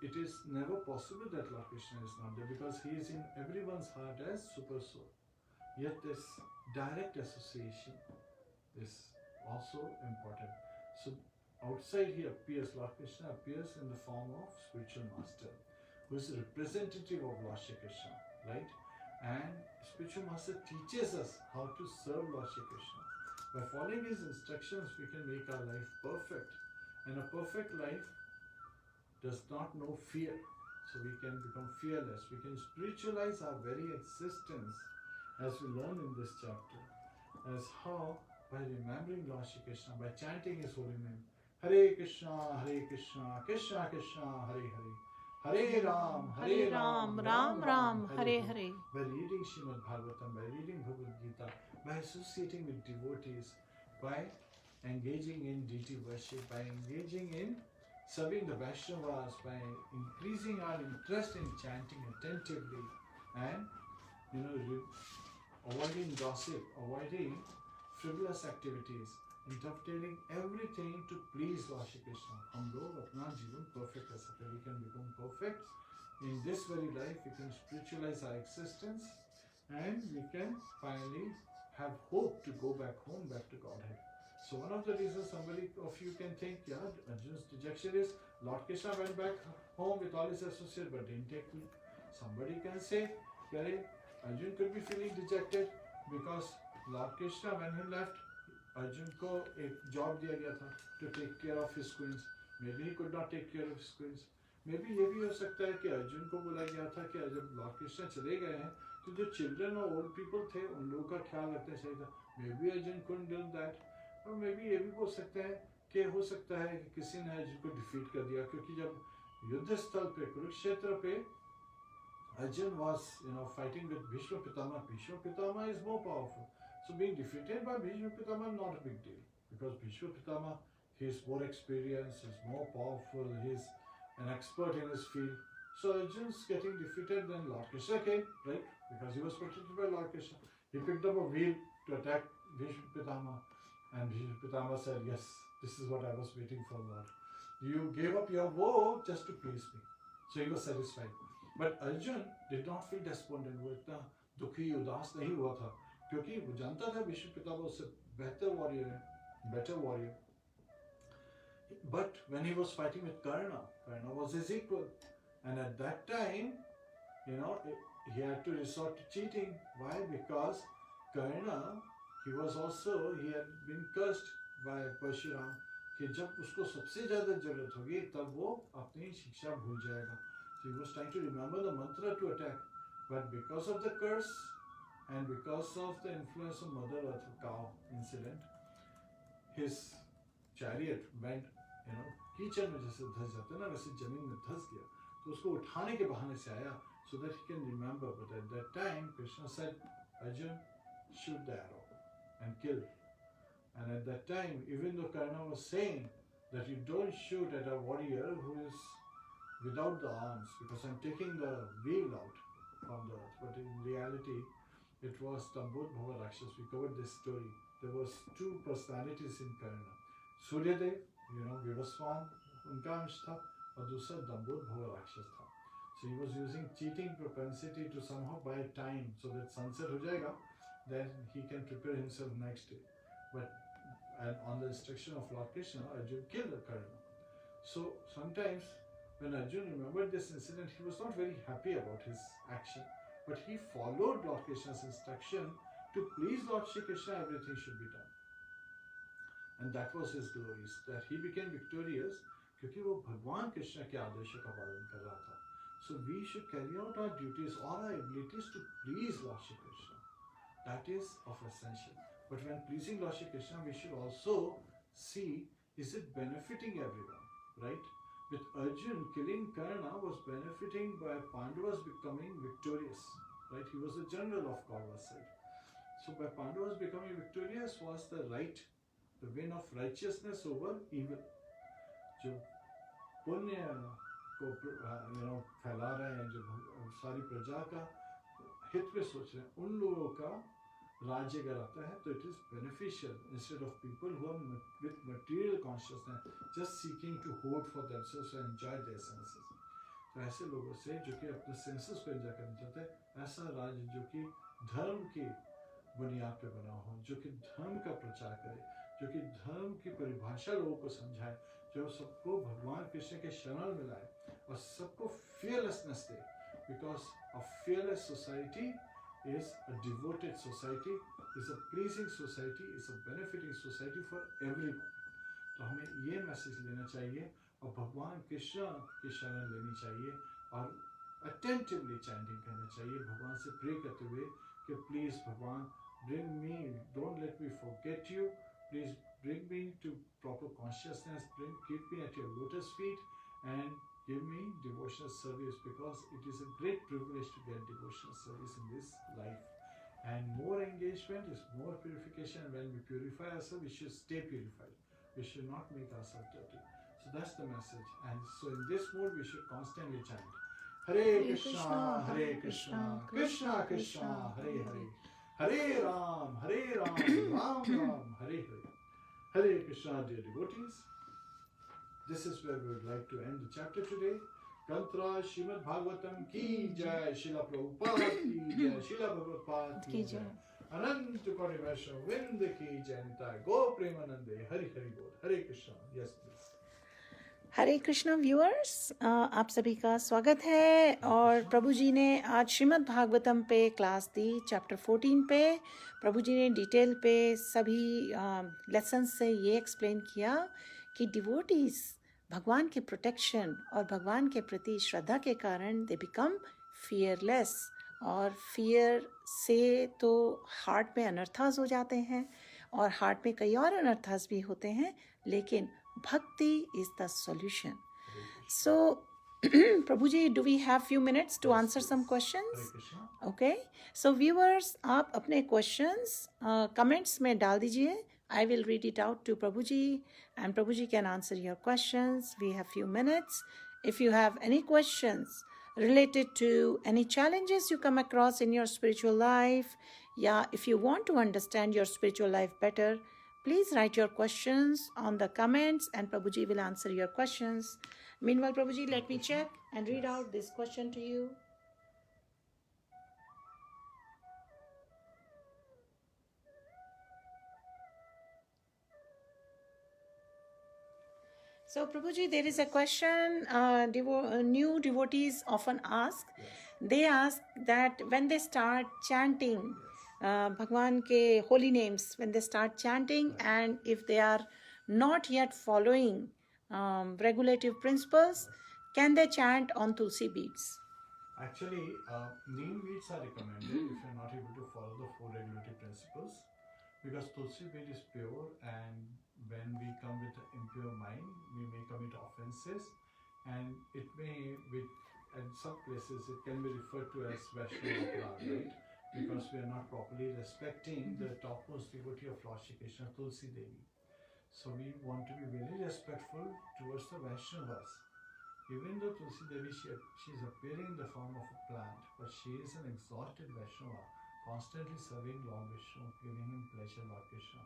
A: it is never possible that Lord Krishna is not there, because he is in everyone's heart as Super Soul. Yet this direct association is also important. So outside he appears, Lord Krishna appears in the form of spiritual master, who is a representative of Lord Shri Krishna, right? And spiritual master teaches us how to serve Lord Shri Krishna. By following his instructions, we can make our life perfect. And a perfect life does not know fear. So we can become fearless. We can spiritualize our very existence, as we learn in this chapter, as how by remembering Lord Shri Krishna, by chanting his holy name, Hare Krishna, Krishna Krishna, Hare Hare, Hare Ram,
B: Ram Ram, Hare Hare.
A: By reading Srimad Bhagavatam, by reading Bhagavad Gita, by associating with devotees, by engaging in deity worship, by engaging in serving the Vaishnavas, by increasing our interest in chanting attentively, and avoiding gossip, avoiding frivolous activities, interpreting everything to please Lord Shri Krishna. हम लोग अपना जीवन perfect कर सकते हैं. We can become perfect in this very life. We can spiritualize our existence, and we can finally have hope to go back home, back to Godhead. So one of the reasons somebody of you can think, yeah, Arjun's dejection is Lord Krishna went back home with all his associates but didn't take me. Somebody can say, Arjun could be feeling dejected because Lord Krishna, when he left, Arjun को एक job दिया गया था to take care of his queens. Maybe he could not take care of his queens. Maybe ये भी हो सकता है कि अर्जुन को बोला गया था कि जब लॉर्ड कृष्ण चले गए हैं तो जो चिल्ड्रन और ओल्ड पीपल थे उन लोगों का ख्याल रखना चाहिए था. Maybe Arjun couldn't do that. और maybe ये भी हो सकता है कि किसी ने अर्जुन को डिफीट कर दिया, क्योंकि जब युद्ध स्थल पे कुरुक्षेत्र पे Arjun was, fighting with Bhishma Pitama. Bhishma Pitama is more powerful. So being defeated by Bhishma Pitama is not a big deal, because Bhishma Pitama, he is more experienced, he is more powerful, he is an expert in his field. So Arjun's getting defeated, then Lord Krishna came, right? Because he was protected by Lord Krishna. He picked up a wheel to attack Bhishma Pitama, and Bhishma Pitama said, yes, this is what I was waiting for, Lord. You gave up your woe just to please me. So he was satisfied. But Arjun did not feel despondent. वो इतना दुखी उदास नहीं हुआ था, क्योंकि वो जानता था भीष्म पितामह उससे better warrior. But when he was fighting with Karna was his equal, and at that time, he had to resort to cheating. Why? Because Karna, he had been cursed by Parshuram कि जब उसको सबसे ज्यादा जरूरत होगी तब वो अपनी शिक्षा भूल जाएगा. So he was trying to remember the mantra to attack, but because of the curse and because of the influence of Mother Earth cow incident, his chariot went, कीचड़ में जैसे धस जाता है ना, वैसे जमीन में धस गया. तो उसको उठाने के बहाने से आया, so that he can remember. But at that time, Krishna said, Arjun, shoot the arrow and kill. And at that time, even though Karna was saying that you don't shoot at a warrior who is without the arms, because I'm taking the wheel out from the earth. But in reality, it was Dambodhava Rakshas. We covered this story. There was two personalities in Karna. Suryadev, Vivaswan, unka अंश था, और दूसरा Dambodhava Rakshas था. So he was using cheating propensity to somehow buy time so that sunset हो जाएगा, then he can prepare himself next day. But and on the instruction of Lord Krishna, Arjun killed Karna. So sometimes when Arjun remembered this incident, he was not very happy about his action, but he followed Lord Krishna's instruction to please Lord Shri Krishna. Everything should be done, and that was his glory, that he became victorious क्योंकि वो भगवान कृष्ण के आदेशों का पालन कर रहा था. So we should carry out our duties, all our abilities to please Lord Shri Krishna. That is of essential. But when pleasing Lord Shri Krishna, we should also see, is it benefiting everyone, right? With Arjun killing Karna was benefiting by Pandavas becoming victorious, right? He was the general of Kauravas side. So by Pandavas becoming victorious was the right, the win of righteousness over evil. जो पुण्य को फैला रहे हैं, जो सारी प्रजा का हित में सोच रहे हैं, उन लोगों का राज्य अगर आता है तो it is beneficial instead of people who are with material consciousness just seeking to hold for themselves and enjoy their senses. तो ऐसे लोगों से जो कि अपने सेंसेस को एंजॉय करना चाहते हैं, ऐसा राज्य जो कि धर्म की बुनियाद पे बना हो, जो कि धर्म का प्रचार करे, जो कि धर्म की परिभाषा लोगों को समझाए, जो सबको भगवान कृष्ण के शरण में लाए और सबको fearlessness they. Because a fearless society is a devoted society, is a pleasing society, is a benefiting society for everyone. तो हमें ये मैसेज लेना चाहिए और भगवान कृष्ण की शरण लेनी चाहिए और अटेंटिवली चैंटिंग करना चाहिए, भगवान से प्रे करते हुए कि प्लीज भगवान bring me, don't let me forget you, please bring me to proper consciousness, keep me at your lotus feet and give me devotional service, because it is a great privilege to get devotional service in this life. And more engagement is more purification. When we purify ourselves, we should stay purified. We should not make ourselves dirty. So that's the message. And so in this mode, we should constantly chant Hare Krishna, Hare Krishna, Krishna Krishna, Hare Hare, Hare Ram, Ram Ram, Hare Hare. Hare Krishna, dear devotees. This is where we would like to end the chapter today. Kantra Srimad Bhagavatam ki jai, Srila Prabhupada ki jai, Srila Bhagavad ki jai, Anant Kori Vaishnava Vrinda ki jai, Nitai Go Premanande, Hari Hari Bol, Hare Krishna. Yes, please.
B: Hare Krishna viewers, आप सभी का स्वागत है. और प्रभु जी ने आज श्रीमद् भागवतम पे class दी, chapter 14 पे. प्रभु जी ने डिटेल पे सभी लेसन से ये एक्सप्लेन किया कि डिवोटीज भगवान के प्रोटेक्शन और भगवान के प्रति श्रद्धा के कारण दे बिकम फियरलेस. और फियर से तो हार्ट में अनर्थास हो जाते हैं और हार्ट में कई और अनर्थास भी होते हैं, लेकिन Bhakti is the solution. So, Prabhuji, do we have few minutes to answer some questions? Okay. So, viewers, आप अपने questions comments में डाल दीजिए. I will read it out to Prabhuji, and Prabhuji can answer your questions. We have few minutes. If you have any questions related to any challenges you come across in your spiritual life, if you want to understand your spiritual life better, please write your questions on the comments and Prabhuji will answer your questions. Meanwhile, Prabhuji, let me check and read out this question to you. So, Prabhuji, there is a question new devotees often ask. They ask that when they start chanting Bhagwan ke holy names, when they start chanting, and if they are not yet following regulative principles, can they chant on tulsi beads?
A: Actually, neem beads are recommended if you are not able to follow the 4 regulative principles, because tulsi bead is pure, and when we come with an impure mind, we may commit offenses, and it may, in some places, it can be referred to as Vaishnava Aparad, right? Because we are not properly respecting the topmost devotee of Lord Shri Krishna, Tulsi Devi. So we want to be very respectful towards the Vaishnavas. Even though Tulsi Devi, she is appearing in the form of a plant, but she is an exalted Vaishnava, constantly serving Lord Vishnu, giving him pleasure, Lord Krishna.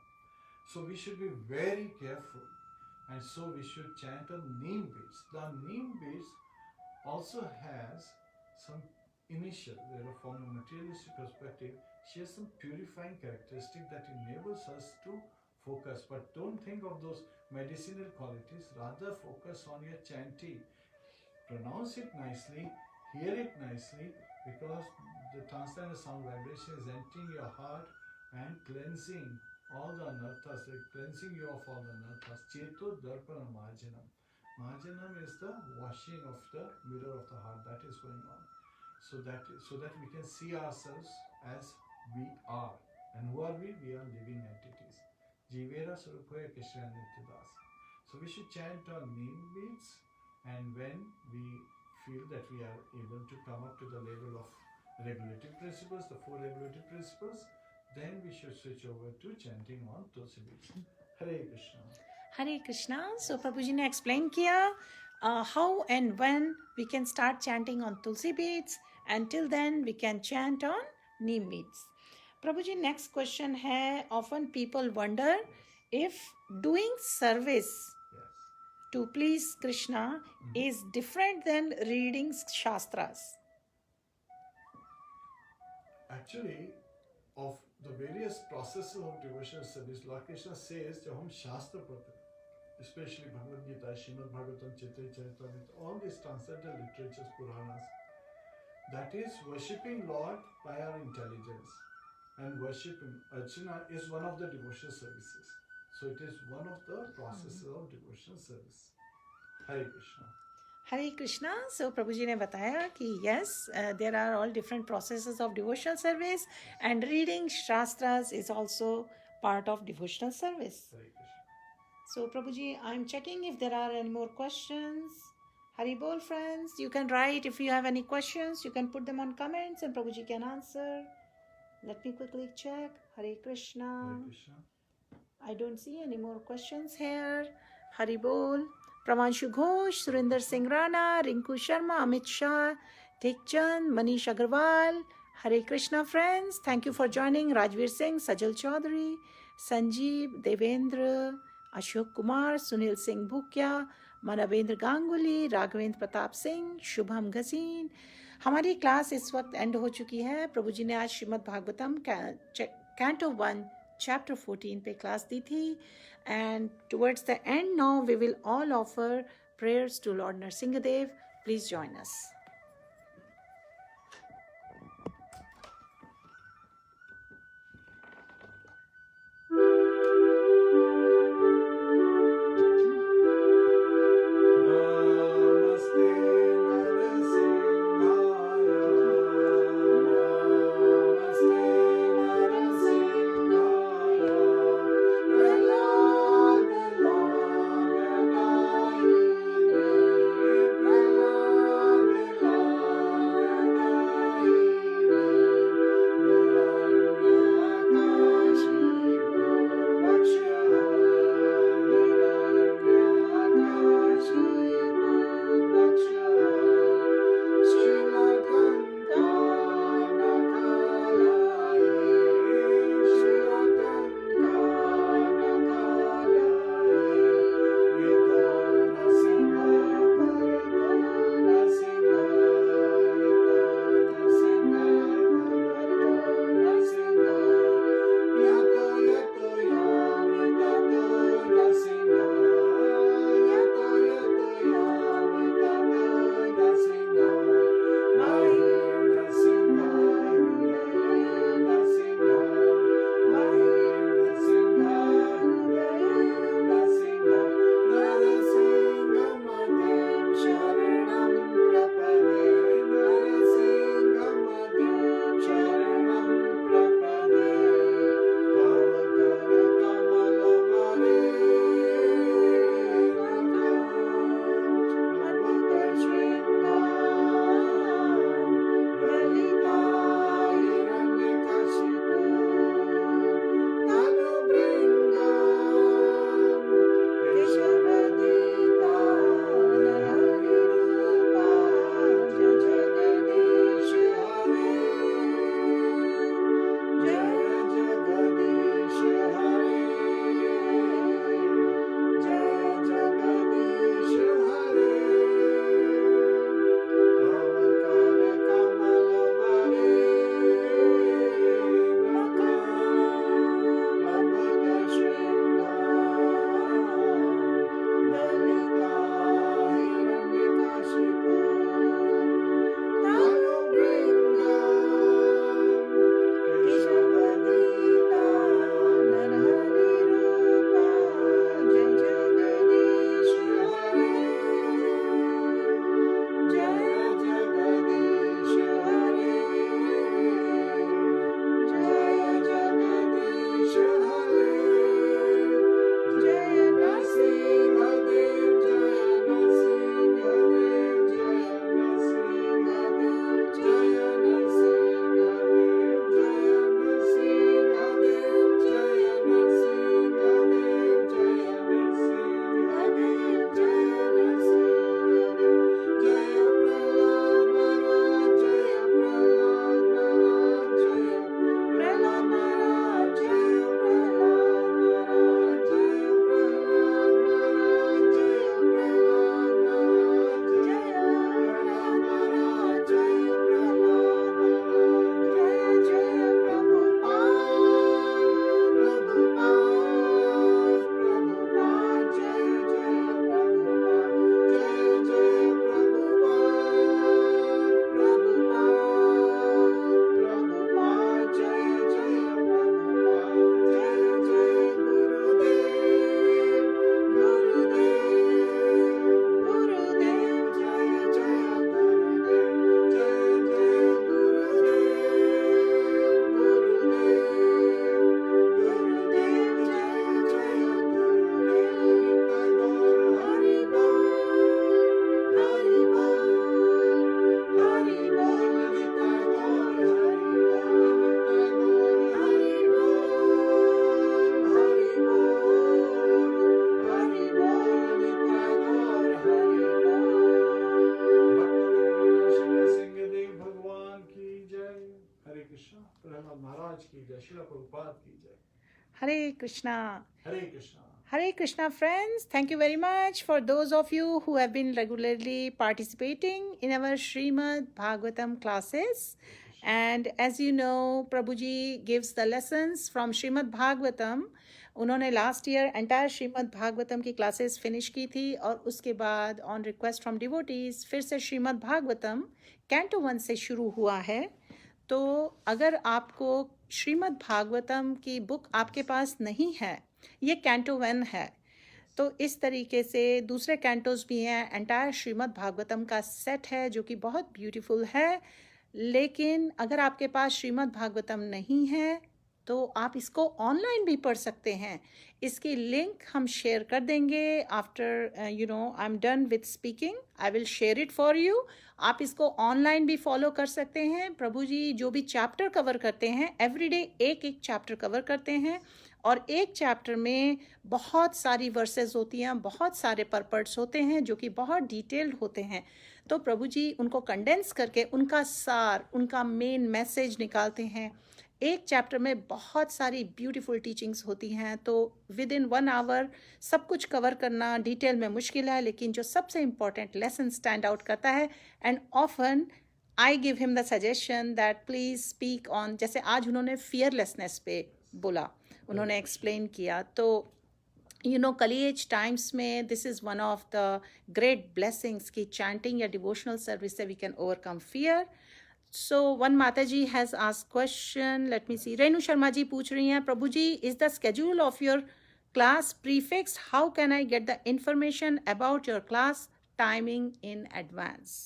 A: So we should be very careful, and so we should chant on neem beads. The neem beads also has some initial, from a materialistic perspective, she has some purifying characteristic that enables us to focus. But don't think of those medicinal qualities, rather focus on your chanting. Pronounce it nicely, hear it nicely, because the transcendental sound vibration is entering your heart and cleansing all the anarthas, cleansing you of all the anarthas. Cheto darpana marjanam. Marjanam is the washing of the mirror of the heart that is going on. So that we can see ourselves as we are. And who are we? We are living entities. Jivera Suruphoya Krishna Nityadas. So we should chant on neem beats, and when we feel that we are able to come up to the level of regulative principles, the four regulative principles, then we should switch over to chanting on Tulsi beats. Hare Krishna.
B: Hare Krishna. So Prabhuji ne explain kiya how and when we can start chanting on Tulsi beads. Until then we can chant on neem beads. Prabhuji, next question hai, often people wonder if doing service
A: Yes.
B: to please Krishna is different than reading Shastras.
A: Actually, of the various processes of devotional service, Lord Krishna says, जब हम शास्त्र पढ़ते हैं, especially Bhagavad Gita, Srimad Bhagavatam, Chaitanya Charitamrita, all these transcendental literatures, Puranas, that is worshipping Lord by our intelligence. And worshipping Archana is one of the devotional services. So it is one of the processes of devotional service. Hare Krishna.
B: Hare Krishna. So Prabhuji ne bataya ki yes, there are all different processes of devotional service, and reading Shastras is also part of devotional service.
A: Hare Krishna.
B: So Prabhuji, I'm checking if there are any more questions. Hari Bol, friends. You can write if you have any questions. You can put them on comments and Prabhuji can answer. Let me quickly check. Hare Krishna.
A: Hare Krishna.
B: I don't see any more questions here. Hari Bol. Pramanshu Ghosh, Surinder Singh Rana, Rinku Sharma, Amit Shah, Tikchand, Manish Agarwal. Hare Krishna, friends. Thank you for joining. Rajveer Singh, Sajal Chaudhary, Sanjeev, Devendra, Ashok Kumar, Sunil Singh Bhukia, Manavendra Ganguly, Raghavendra Pratap Singh, Shubham Ghaseen. हमारी class इस वक्त and हो चुकी है. प्रभु जी ने आज Shrimad Bhagavatam canto 1 chapter 14 पे class दी थी. And towards the end now we will all offer prayers to Lord Narsingadev. Please join us.
A: Namaste Narasimhaya. Namaste Narasimhaya. Prahlad Ladayine. Prahlad Srila Prabhupada ki jai.
B: Hare Krishna.
A: Hare Krishna.
B: Hare Krishna, friends. Thank you very much for those of you who have been regularly participating in our Srimad Bhagavatam classes. And as you know, Prabhuji gives the lessons from Srimad Bhagavatam. उन्होंने last year entire Shrimad Bhagavatam की classes finish की थी और उसके बाद on request from devotees फिर से Shrimad Bhagavatam canto 1 से शुरू हुआ है. तो अगर आपको श्रीमद् भागवतम की बुक आपके पास नहीं है, ये कैंटो 1 है, तो इस तरीके से दूसरे कैंटोस भी हैं. एंटायर श्रीमद् भागवतम का सेट है जो कि बहुत ब्यूटीफुल है. लेकिन अगर आपके पास श्रीमद् भागवतम नहीं है तो आप इसको ऑनलाइन भी पढ़ सकते हैं. इसकी लिंक हम शेयर कर देंगे. After I am done with speaking, I will share it for you. आप इसको ऑनलाइन भी फॉलो कर सकते हैं. प्रभु जी जो भी चैप्टर कवर करते हैं, एवरीडे एक एक चैप्टर कवर करते हैं और एक चैप्टर में बहुत सारी वर्सेस होती हैं, बहुत सारे परपर्ट्स होते हैं जो कि बहुत डिटेल्ड होते हैं. तो प्रभु जी उनको कंडेंस करके उनका सार, उनका मेन मैसेज निकालते हैं. एक चैप्टर में बहुत सारी ब्यूटीफुल टीचिंग्स होती हैं. तो विद इन 1 आवर सब कुछ कवर करना डिटेल में मुश्किल है, लेकिन जो सबसे इम्पॉर्टेंट लेसन स्टैंड आउट करता है. And often I give him the suggestion that please speak on, जैसे आज उन्होंने फियरलेसनेस पे बोला, उन्होंने एक्सप्लेन किया. तो कलीएज टाइम्स में this is one of the great blessings की चैंटिंग या डिवोशनल सर्विस से we can overcome fear. So one Mataji has asked question. Let me see. Renu Sharma ji पूछ रही हैं, प्रभु जी, is the schedule of your class prefixed? How can I get the information about your class timing in advance?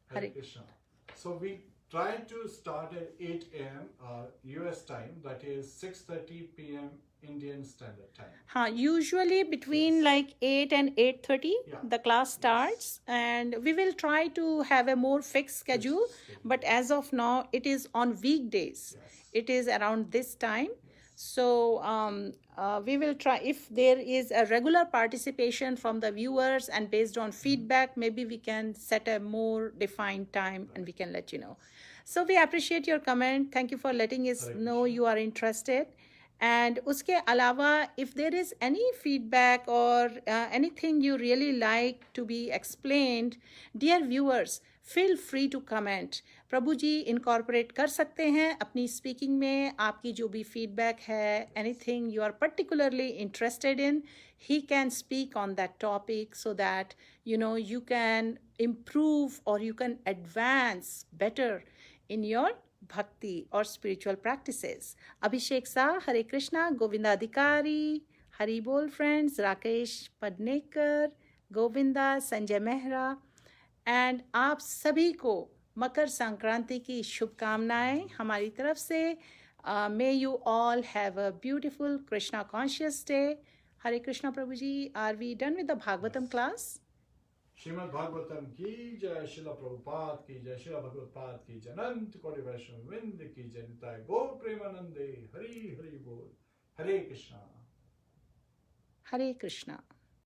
A: Hare Krishna. So we try to start at 8 a.m. US time, that is 6:30 p.m. Indian Standard Time.
B: हाँ, usually between like 8 and 8:30 the class starts, and we will try to have a more fixed schedule. But as of now, it is on weekdays. It is around this time. So we will try, if there is a regular participation from the viewers and based on feedback, maybe we can set a more defined time and we can let you know. So we appreciate your comment. Thank you for letting us know you are interested. And उसके अलावा if there is any feedback or anything you really like to be explained, dear viewers, feel free to comment. Prabhu ji incorporate कर सकते हैं अपनी speaking में. आपकी जो भी feedback है, anything you are particularly interested in, he can speak on that topic so that you can improve or you can advance better in your भक्ति और स्पिरिचुअल प्रैक्टिसेस. अभिषेक शाह, हरे कृष्णा. गोविंदा अधिकारी, हरि बोल फ्रेंड्स. राकेश पडनेकर, गोविंदा, संजय मेहरा. एंड आप सभी को मकर संक्रांति की शुभकामनाएं हमारी तरफ से. May you all have a beautiful Krishna conscious day. Hare Krishna Prabhu ji. Are we done with the Bhagavatam class?
A: Shrimad Bhagavatam की जय. श्रील प्रभुपाद की जय. श्रील भगवत्पाद की जय. अनंत कोटि वैष्णव वृंद की जय. निताय गौर प्रेमानंदे. हरि हरि बोल. हरे कृष्णा.
B: हरे कृष्णा.